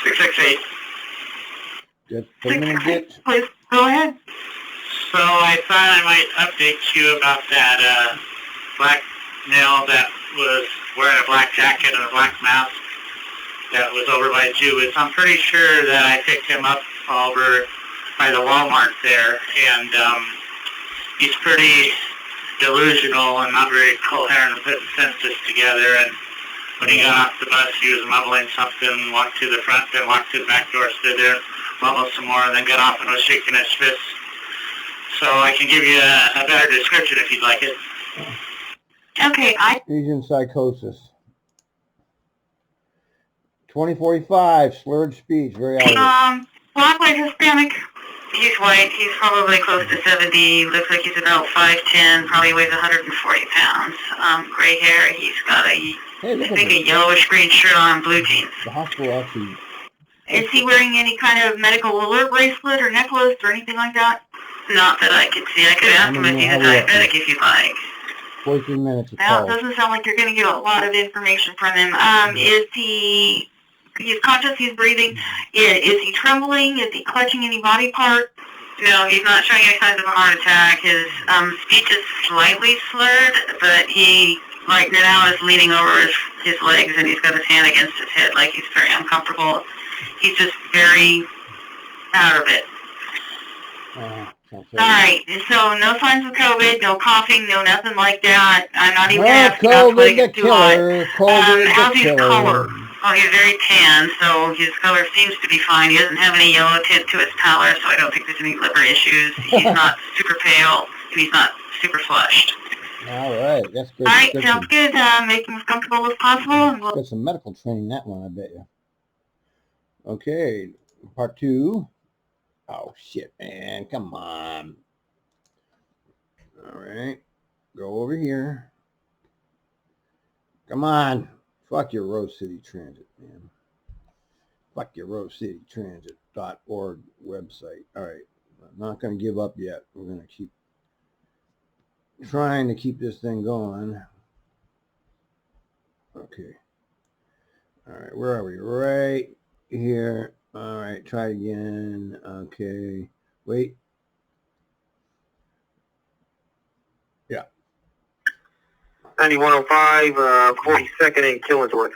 Speaker 4: 668.
Speaker 1: Get 10 minute ditch.
Speaker 7: Please, go ahead.
Speaker 8: So I thought I might update you about that black male that was wearing a black jacket and a black mask that was over by Jewis. I'm pretty sure that I picked him up over by the Walmart there, and he's pretty delusional and not very coherent and putting sentences together. And when he got off the bus, he was mumbling something, walked to the front, then walked to the back door, stood there, mumbled some more, and then got off and was shaking his fist. So I can give you a better description if you'd like it.
Speaker 7: Okay,
Speaker 1: He's in psychosis. 2045, slurred speech, very out.
Speaker 7: black, white, Hispanic. He's white. He's probably close to 70. Looks like he's about 5'10", probably weighs 140 pounds. Gray hair. He's got I think a yellowish green shirt on, blue jeans.
Speaker 1: The hospital actually...
Speaker 7: Is he wearing any kind of medical alert bracelet or necklace or anything like that? Not that I can see. I could ask him if he's a diabetic if you'd like.
Speaker 1: 14 minutes to
Speaker 7: Well,
Speaker 1: call.
Speaker 7: it doesn't sound like you're going to get a lot of information from him. Is he... He's conscious, he's breathing. Is he trembling? Is he clutching any body part? No, he's not showing any signs of a heart attack. His speech is slightly slurred, but he, right now, is leaning over his legs, and he's got his hand against his head like he's very uncomfortable. He's just very out of it. All right, so no signs of COVID, no coughing, no nothing like that. I'm not even asking about whether it's too hot. How's his color? Oh, he's very tan, so his color seems to be fine. He doesn't have any yellow tint to his pallor, so I don't think there's any liver issues. He's not super pale, and he's not super flushed.
Speaker 1: All right, that's good.
Speaker 7: All right, sounds good. Make him as comfortable as possible.
Speaker 1: Got some medical training, that one, I bet you. Okay, part 2. Oh, shit, man. Come on. All right. Go over here. Come on. Fuck your Rose City Transit, man. FuckYourRoadCityTransit.org website. All right. I'm not going to give up yet. We're going to keep trying to keep this thing going. Okay. All right. Where are we? Right here. All right. Try again. Okay. Wait. Yeah.
Speaker 4: 9105, 42nd and Killensworth.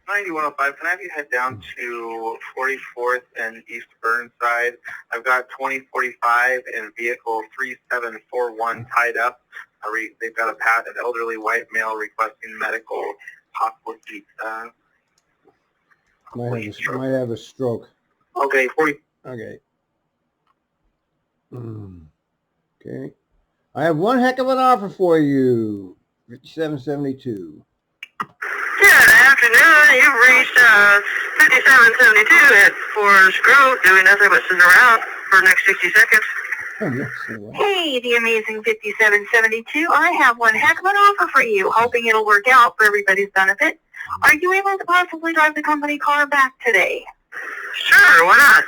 Speaker 3: 9105, can I have you head down to 44th and East Burnside? I've got 2045 and vehicle 3741 tied up. They've got an elderly white male requesting medical, possible pizza.
Speaker 1: Might have a stroke.
Speaker 4: Okay, 40.
Speaker 1: Okay. Okay. I have one heck of an offer for you. 5772.
Speaker 6: Good afternoon. You've reached 5772 at Forest Grove, doing nothing but sitting around for the next 60 seconds.
Speaker 1: Oh, yes, wow.
Speaker 9: Hey, the amazing 5772. I have one heck of an offer for you, hoping it'll work out for everybody's benefit. Are you able to possibly drive the company car back today?
Speaker 6: Sure, why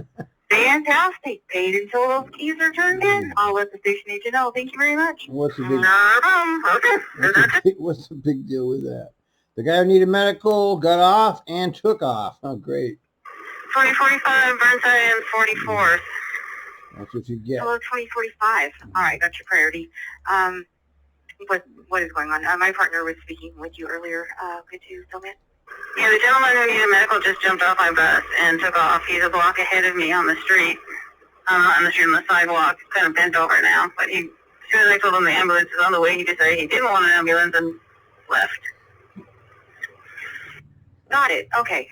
Speaker 6: not?
Speaker 9: Fantastic. Paid until those keys are turned in. I'll let the station agent know. Thank you very much.
Speaker 1: What's the big?
Speaker 6: No problem. Okay.
Speaker 1: What's the big deal with that? The guy who needed medical got off and took off. Oh, great.
Speaker 6: 2045, Burnside and 44th.
Speaker 1: That's what you get.
Speaker 9: Hello, 2045. All right, got your priority. What is going on? My partner was speaking with you earlier. Could you tell me?
Speaker 6: Yeah, the gentleman who needed medical just jumped off my bus and took off. He's a block ahead of me on the street. On the sidewalk. He's kind of bent over now. But as soon as I told him the ambulance is on the way, he decided he didn't want an ambulance and left.
Speaker 9: Got it. Okay.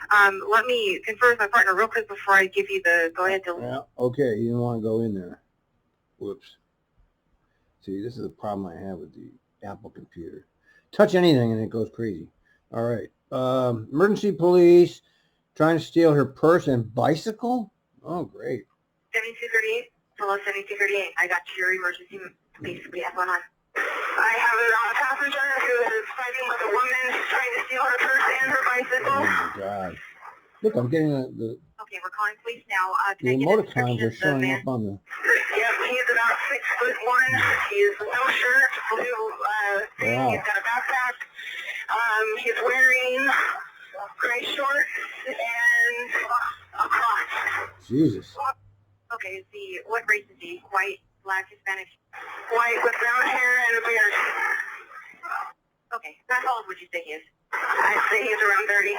Speaker 9: Let me confer with my partner real quick before I give you the go-ahead to...
Speaker 1: Yeah, okay, you didn't want to go in there. Whoops. See, this is the problem I have with the Apple computer. Touch anything and it goes crazy. All right. Emergency police trying to steal her purse and bicycle? Oh, great.
Speaker 9: 7238. Hello, 7238. I got your emergency police. We have one on.
Speaker 3: I have a passenger who is fighting with a woman trying to steal her purse and her bicycle.
Speaker 1: Oh, my God. Look, I'm getting the
Speaker 9: Okay, we're calling police now.
Speaker 1: the emoticons are showing up on the...
Speaker 3: Yep, he's about 6'1". He's no shirt, blue thing.
Speaker 1: Wow.
Speaker 3: He's got a backpack. He's wearing gray shorts and a cross.
Speaker 1: Jesus.
Speaker 9: Okay, what race is he? White, black, Hispanic?
Speaker 3: White with brown hair and a beard.
Speaker 9: Okay, how old would you say he is?
Speaker 3: I'd say he's around 30.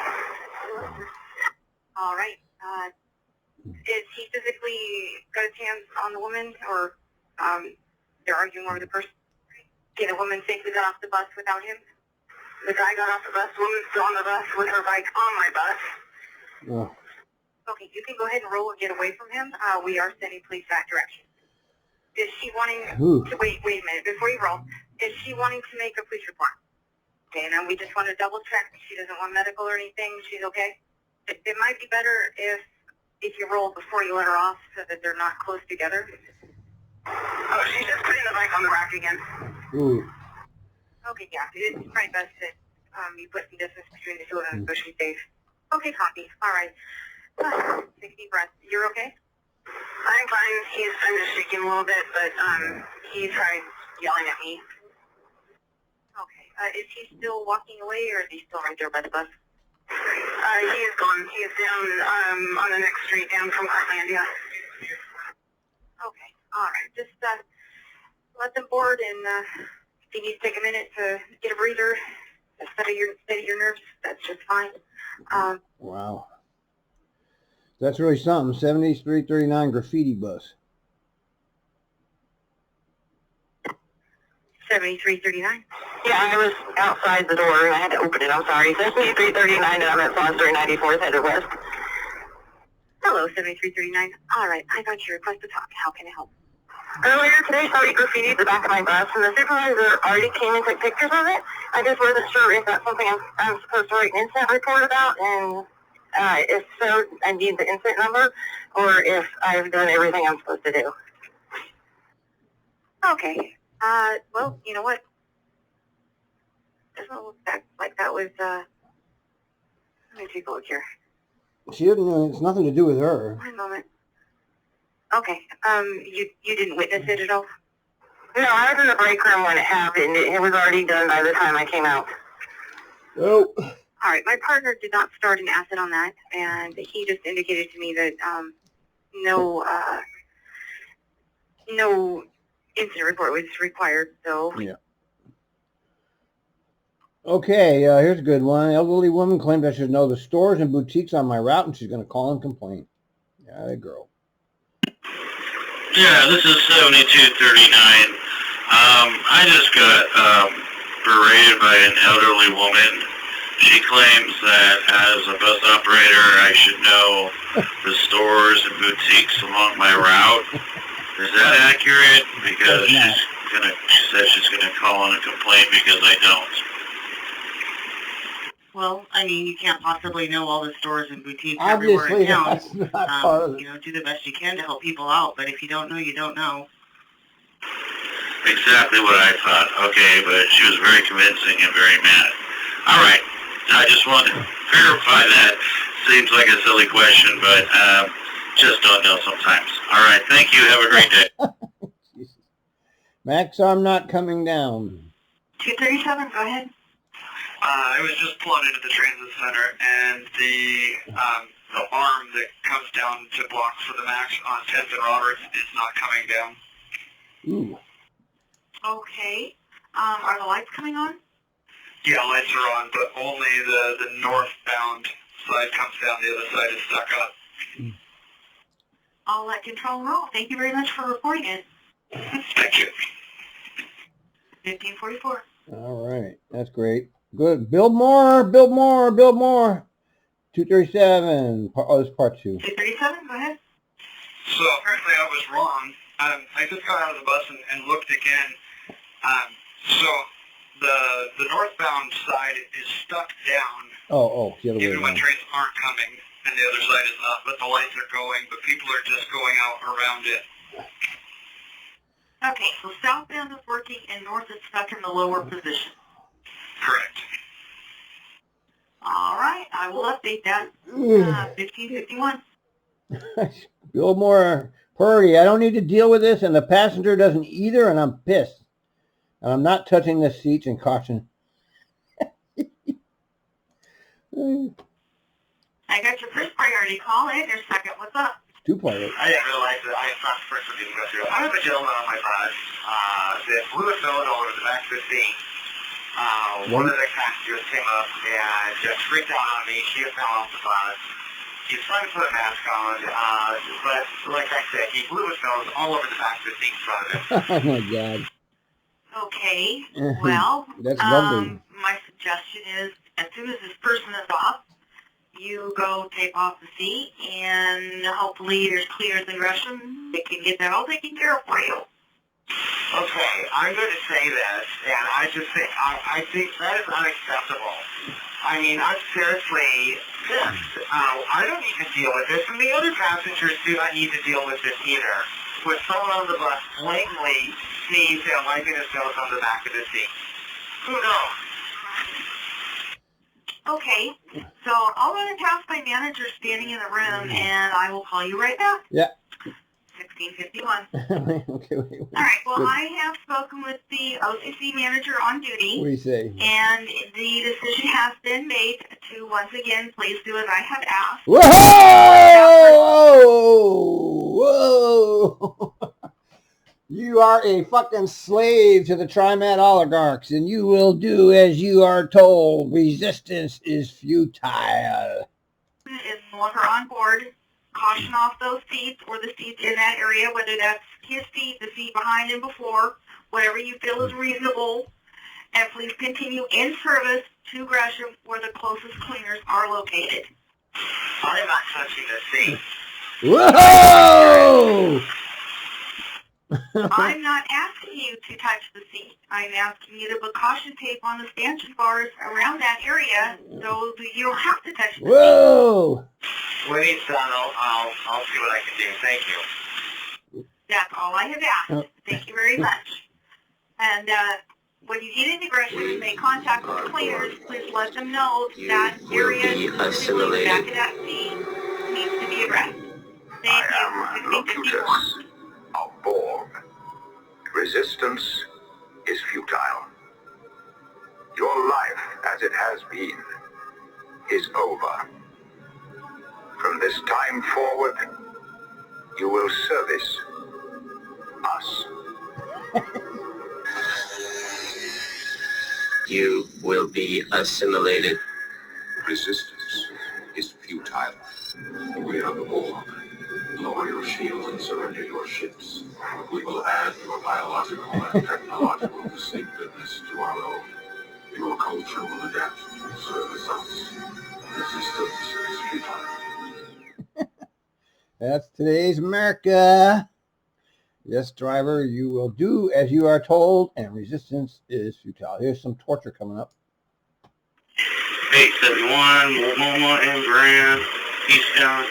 Speaker 9: All right. Is he physically got his hands on the woman, or they're arguing over the person? Did the woman safely got off the bus without him?
Speaker 3: The guy got off the bus, woman's still on the bus with her bike on my bus.
Speaker 1: Oh.
Speaker 9: Okay, you can go ahead and roll and get away from him. We are sending police that direction. Is she wanting to wait a minute before you roll? Is she wanting to make a police report? Okay, and then we just want to double check she doesn't want medical or anything. She's okay. It might be better if you roll before you let her off, so that they're not close together.
Speaker 3: Oh, she's just putting the bike on the rack again.
Speaker 1: Ooh.
Speaker 9: Okay, yeah, it's probably best that you put some distance between the two of them so she's safe. Okay, copy. All right. 60 breaths. You're okay?
Speaker 3: I'm fine. He's kind of shaking a little bit, but he tried yelling at me.
Speaker 9: Okay. Is he still walking away, or is he still right there by the bus?
Speaker 3: He is gone. He is down on the next street down from Heartlandia.
Speaker 9: Okay. All right. Just let them board, and if you need to take a minute to get a breather, steady your nerves, that's just fine.
Speaker 1: Wow. That's really something. 7339 graffiti bus.
Speaker 9: 7339.
Speaker 6: Yeah, I was outside the door and I had to open it. I'm sorry. 7339 and I'm at Foster 94th headed west.
Speaker 9: Hello, 7339. All right, I got your request to talk. How can I help?
Speaker 6: Earlier today, somebody graffitied the back of my bus, and the supervisor already came and took pictures of it. I just wasn't sure if that's something I'm supposed to write an incident report about, and if so, I need the incident number, or if I've done everything I'm supposed to do.
Speaker 9: Okay. Well, you know what? Doesn't look like that was, let me take a look here.
Speaker 1: She didn't. It's nothing to do with her.
Speaker 9: One moment. Okay. You didn't witness it at all?
Speaker 7: No, I was in the break room when it happened. It was already done by the time I came out.
Speaker 1: Oh.
Speaker 9: All right. My partner did not start an asset on that, and he just indicated to me that no incident report was required. So.
Speaker 1: Yeah. Okay, here's a good one. Elderly woman claims I should know the stores and boutiques on my route, and she's going to call and complain. Yeah, that girl.
Speaker 4: Yeah, this is 7239. I just got berated by an elderly woman. She claims that as a bus operator, I should know the stores and boutiques along my route. Is that accurate? Because she said she's gonna call in and complain because I don't.
Speaker 2: Well, I mean, you can't possibly know all the stores and boutiques
Speaker 1: Obviously,
Speaker 2: everywhere in town.
Speaker 1: that's not part of it.
Speaker 2: You know, do the best you can to help people out, but if you don't know, you don't know.
Speaker 4: Exactly what I thought. Okay, but she was very convincing and very mad. All right, I just wanted to verify that. Seems like a silly question, but just don't know sometimes. All right, thank you. Have a great day.
Speaker 1: Max, I'm not coming down.
Speaker 9: 237. Go ahead.
Speaker 3: I was just pulling into the transit center, and the arm that comes down to block for the Max on 10th and Roberts is not coming down.
Speaker 1: Ooh.
Speaker 9: Okay. Are the lights coming on?
Speaker 3: Yeah, lights are on, but only the northbound side comes down. The other side is stuck up.
Speaker 9: I'll let control roll. Thank you very much for reporting it.
Speaker 3: Thank you.
Speaker 9: 1544.
Speaker 1: All right, that's great. Good. Build more, build more, build more. 237. Oh, this is part 2.
Speaker 9: 237. Go ahead.
Speaker 3: So apparently I was wrong. I just got out of the bus and looked again. So the northbound side is stuck down.
Speaker 1: Oh, the other way
Speaker 3: Even when
Speaker 1: around.
Speaker 3: trains aren't coming, and the other side is up, but the lights are going, but people are just going out around it.
Speaker 9: Okay, so southbound is working and north is stuck in the lower position.
Speaker 3: Correct.
Speaker 9: All right, I will update that. 1551.
Speaker 1: Build more. Purdy, I don't need to deal with this, and the passenger doesn't either, and I'm pissed. And I'm not touching the seats and caution.
Speaker 9: I got your first priority call and your second. What's up?
Speaker 1: 2-part.
Speaker 3: I didn't realize that I thought first of didn't go through. I have a gentleman on my bus that flew a fellow over the back 15. One of the passengers came up and just freaked out on me. She fell off the bus. He's trying to put a mask on, but like I said, he blew his nose all over the back 15 in front of him.
Speaker 1: Oh my God.
Speaker 9: Okay, well,
Speaker 1: That's lovely.
Speaker 9: my suggestion is as soon as this person is off, you go take off the seat, and hopefully there's clearance and Russian. They can get that all taken care of for you.
Speaker 3: Okay, I'm going to say this, and I just think, I think that is unacceptable. I mean, I'm seriously pissed. I don't need to deal with this, and the other passengers do not need to deal with this either. When someone on the bus blatantly sneezed and wiping his nose on the back of the seat. Who knows?
Speaker 9: Okay, so I'll run it past my manager standing in the room, and I will call you right back.
Speaker 1: Yeah.
Speaker 9: 1651.
Speaker 1: Okay, wait.
Speaker 9: All right, well,
Speaker 1: Good.
Speaker 9: I have spoken with the OCC manager on duty.
Speaker 1: What do you say?
Speaker 9: And the decision has been made to, once again, please do as I have asked.
Speaker 1: Whoa! You are a fucking slave to the TRIMET oligarchs, and you will do as you are told. Resistance is futile.
Speaker 9: Is once are on board, caution off those seats or the seats in that area, whether that's his seat, the seat behind and before, whatever you feel is reasonable. And please continue in service to Gresham where the closest cleaners are located.
Speaker 3: I'm not touching the seat.
Speaker 1: Whoa!
Speaker 9: I'm not asking you to touch the seat. I'm asking you to put caution tape on the stanchion bars around that area so that you don't have to touch the seat.
Speaker 1: Whoa!
Speaker 3: When he's done, I'll see what I can do. Thank you.
Speaker 9: That's all I have asked. Thank you very much. And when you get into Gresham and make contact with the cleaners, please let them know that area is the back of that seat
Speaker 7: Immediate rest. Thank you.
Speaker 10: I am Locutus of Borg. Resistance is futile. Your life, as it has been, is over. From this time forward, you will service us.
Speaker 4: You will be assimilated.
Speaker 10: Resistance is futile. We are the Borg. Lower your shields and surrender your ships. We will add your biological and technological distinctiveness to our own. Your culture will adapt to service us. Resistance is futile.
Speaker 1: That's today's America. Yes, driver, you will do as you are told, and resistance is futile. Here's some torture coming up.
Speaker 8: 871, Multnomah and Grand, eastbound.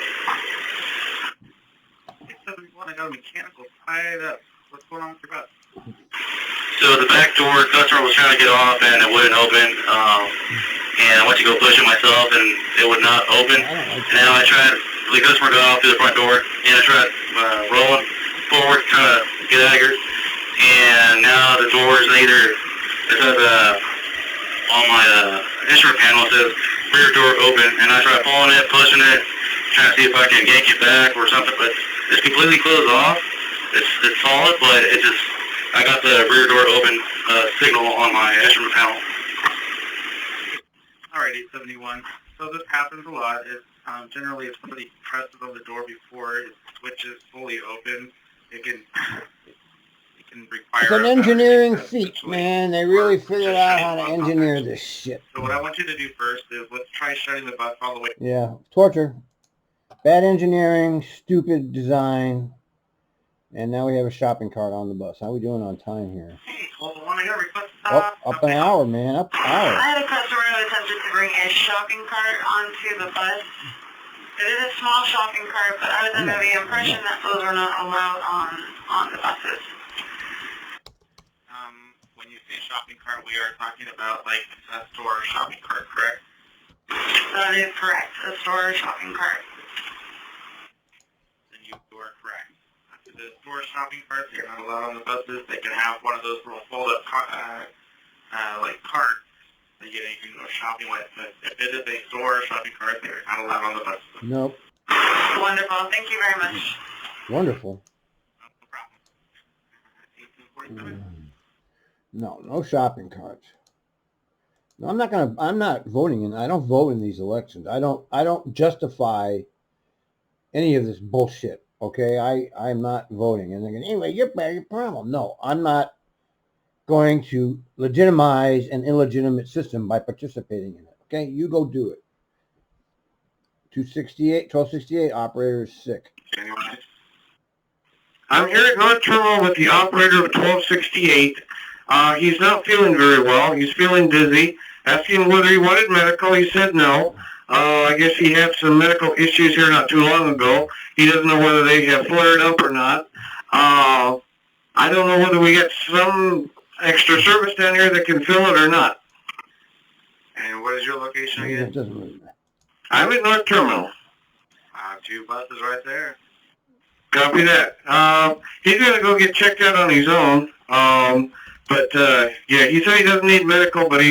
Speaker 8: 871, I got a mechanical tied up. What's going on with your bus? So the back door, customer was trying to get off and it wouldn't open. And I went to go push it myself and it would not open. Now I tried, the customer got off through the front door and I tried rolling forward, trying to get out of here. And now the doors either, it says on my instrument panel, it says rear door open. And I tried pulling it, pushing it, trying to see if I can yank it back or something, but it's completely closed off. It's solid, but it just, I got the rear door open signal on my instrument panel. Alright, 871. So this happens a lot. Generally, if somebody presses on the door before it switches fully open, it can require...
Speaker 1: It's an engineering feat, man. They really figured out how to engineer this shit.
Speaker 8: So what I want you to do first is let's try shutting the bus all the way.
Speaker 1: Yeah, torture. Bad engineering, stupid design. And now we have a shopping cart on the bus. How are we doing on time here?
Speaker 8: Hey, 1201, I got a request.
Speaker 1: Up an hour, man. Up an hour.
Speaker 7: I had a customer who attempted to bring a shopping cart onto the bus. It is a small shopping cart, but I was under the impression that those were not allowed on the buses.
Speaker 8: When you say shopping cart, we are talking about like a store shopping cart, correct?
Speaker 7: That is correct. A store shopping cart.
Speaker 8: Then you are correct. The store shopping carts, they're not allowed on the buses. They can have one of those little fold-up like carts that you can go shopping with. But if it is a store shopping cart, they're not allowed on the buses.
Speaker 1: Nope.
Speaker 7: Wonderful. Thank you very much.
Speaker 1: Wonderful.
Speaker 8: No problem. 1847.
Speaker 1: No shopping carts. No, I'm not voting in. I don't vote in these elections. I don't justify any of this bullshit. Okay, I'm not voting. And they're going, anyway, you're your problem. No, I'm not going to legitimize an illegitimate system by participating in it. Okay, you go do it. 1268, operator is sick.
Speaker 4: I'm here at North Terminal with the operator of 1268. He's not feeling very well. He's feeling dizzy. Asking him whether he wanted medical. He said no. I guess he had some medical issues here not too long ago. He doesn't know whether they have flared up or not. I don't know whether we get some extra service down here that can fill it or not.
Speaker 8: And what is your location again?
Speaker 4: I'm at North Terminal.
Speaker 8: 2 buses right there.
Speaker 4: Copy that. He's going to go get checked out on his own. Yeah, he said he doesn't need medical, but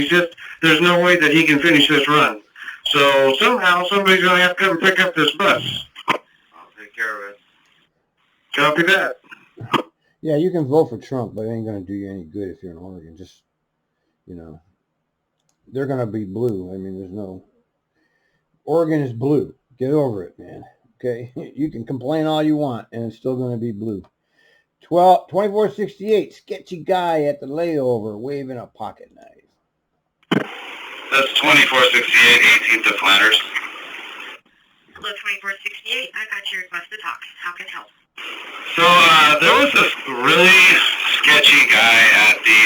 Speaker 4: there's no way that he can finish this run. So somehow somebody's going to have to come pick up this bus.
Speaker 8: I'll take care of it.
Speaker 4: Copy that.
Speaker 1: Yeah, you can vote for Trump, but it ain't going to do you any good if you're in Oregon. Just, they're going to be blue. I mean, there's no... Oregon is blue. Get over it, man. Okay? You can complain all you want, and it's still going to be blue. 2468, sketchy guy at the layover waving a pocket knife.
Speaker 3: That's 2468, 18th of Flanders.
Speaker 7: Hello, 2468. I got your request to talk. How can I help?
Speaker 3: So, there was this really sketchy guy at the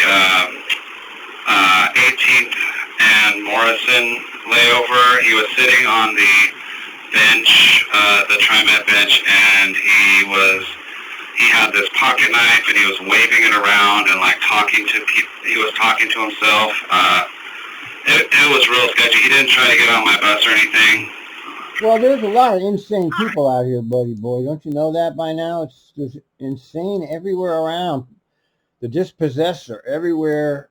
Speaker 3: 18th and Morrison layover. He was sitting on the bench, the TRIMET bench, and he had this pocket knife and he was waving it around and like talking to people. He was talking to himself. It was real sketchy. He didn't try to get on my bus or anything.
Speaker 1: Well, there's a lot of insane people out here, buddy boy. Don't you know that by now? There's insane everywhere around. The dispossessed are everywhere.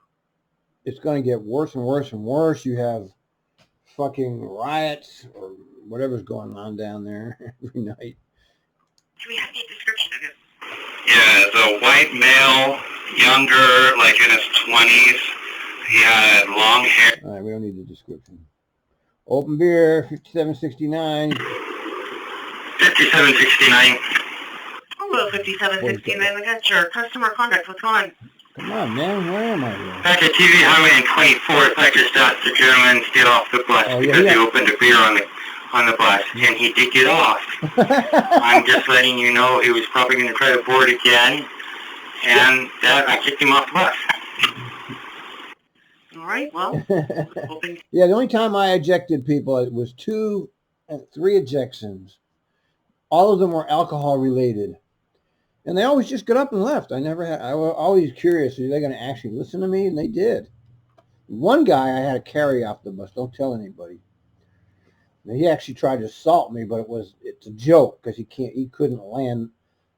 Speaker 1: It's going to get worse and worse and worse. You have fucking riots or whatever's going on down there every night.
Speaker 7: Do we have any description of it?
Speaker 4: Yeah, it's a white male, younger, like in his 20s. He had long hair.
Speaker 1: All right, we don't need the description. Open beer, 5769.
Speaker 4: 5769.
Speaker 7: Hello, 5769. We got your customer contact. What's going on?
Speaker 1: Come on, man. Where am I here?
Speaker 4: Back at TV Highway and 24th, I just asked the gentleman to get off the bus because he opened a beer on the bus, and he did get off. I'm just letting you know he was probably going to try to board again, and I kicked him off the bus.
Speaker 7: All right, well,
Speaker 1: yeah, the only time I ejected people, it was 2 and 3 ejections. All of them were alcohol related. And they always just got up and left. I was always curious, are they going to actually listen to me? And they did. One guy I had to carry off the bus. Don't tell anybody. Now, he actually tried to assault me, but it's a joke because he couldn't land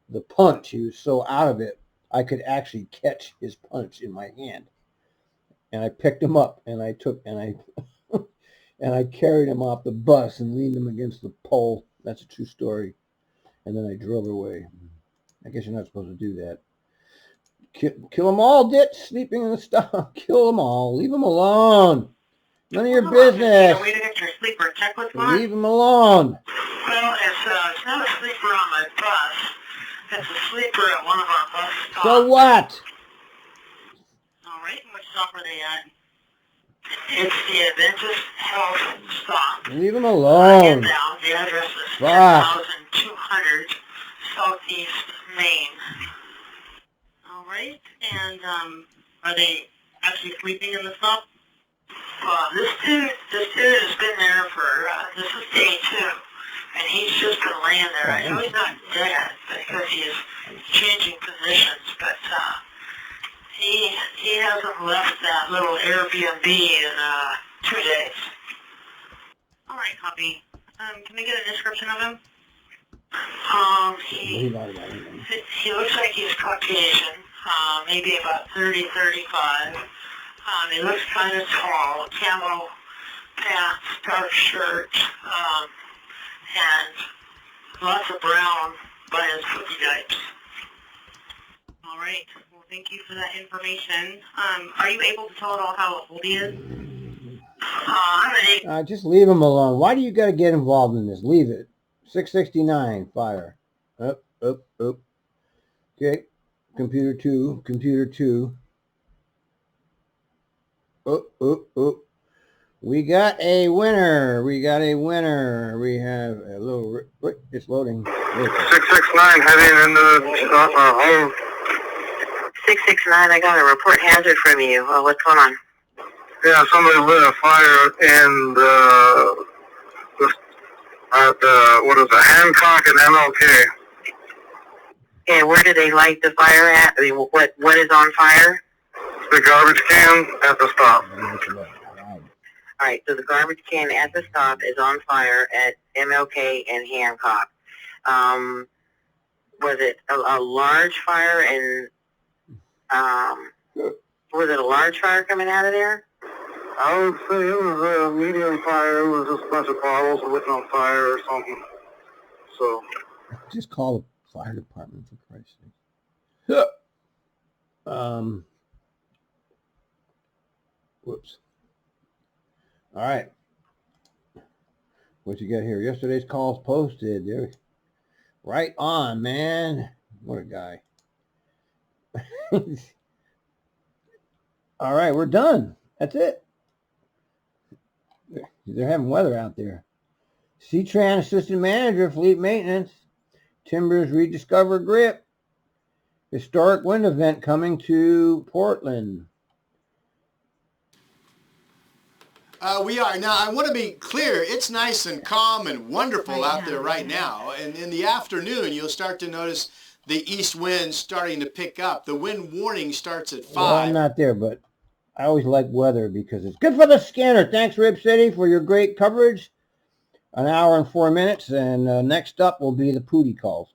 Speaker 1: the punch. He was so out of it, I could actually catch his punch in my hand. And I picked him up and I carried him off the bus and leaned him against the pole. That's a true story. And then I drove away. I guess you're not supposed to do that. Kill them all, ditch, sleeping in the stop. Kill them all. Leave them alone. None of your business.
Speaker 7: Way to get your sleeper. Check what's going on.
Speaker 1: Leave them alone.
Speaker 2: Well, it's not a sleeper on my bus. It's a sleeper at one of our bus stops.
Speaker 1: So what?
Speaker 7: All right, what stop are they at?
Speaker 2: It's the Adventist Health stop.
Speaker 1: Leave them alone.
Speaker 2: Down. The address is
Speaker 1: Fuck.
Speaker 2: 10,200 Southeast Main.
Speaker 7: All right, and are they actually sleeping in the stop?
Speaker 2: This dude has been there for, this is day 2, and he's just been laying there. I know he's not dead because he's changing positions, but he hasn't left that little Airbnb in 2 days.
Speaker 7: All right, copy. Can we get a description of him?
Speaker 2: He looks like he's Caucasian, maybe about 30, 35. He looks kind of tall, camo pants, dark shirt, and lots of brown by his cookie dipes.
Speaker 7: All right. Well, thank you for that information. Are you able to tell at all how old he is?
Speaker 1: Just leave him alone. Why do you got to get involved in this? Leave it. 669, fire. Up. Okay. Computer 2. Oh. We got a winner. We have a little... Wait, it's loading.
Speaker 3: 669 heading into home.
Speaker 5: 669, I got a report hazard from you. What's going on?
Speaker 3: Yeah, somebody lit a fire in Hancock and MLK.
Speaker 5: And where did they light the fire at? I mean, what is on fire?
Speaker 3: The garbage can at the stop.
Speaker 5: All right, so the garbage can at the stop is on fire at MLK and Hancock. Was it a large fire and was it a large fire coming out of there?
Speaker 3: I would say it was a medium fire. It was just a bunch of bottles lit on fire or something. So
Speaker 1: just call the fire department for Christ's sake. Whoops. All right. What you got here? Yesterday's calls posted. There. Right on, man. What a guy. All right, we're done. That's it. They're having weather out there. C-Tran Assistant Manager, Fleet Maintenance. Timbers Rediscover Grip. Historic Wind Event coming to Portland.
Speaker 11: We are. Now, I want to be clear. It's nice and calm and wonderful out there right now. And in the afternoon, you'll start to notice the east wind starting to pick up. The wind warning starts at 5.
Speaker 1: Well, I'm not there, but I always like weather because it's good for the scanner. Thanks, Rib City, for your great coverage. an hour and 4 minutes, and next up will be the Pootie calls.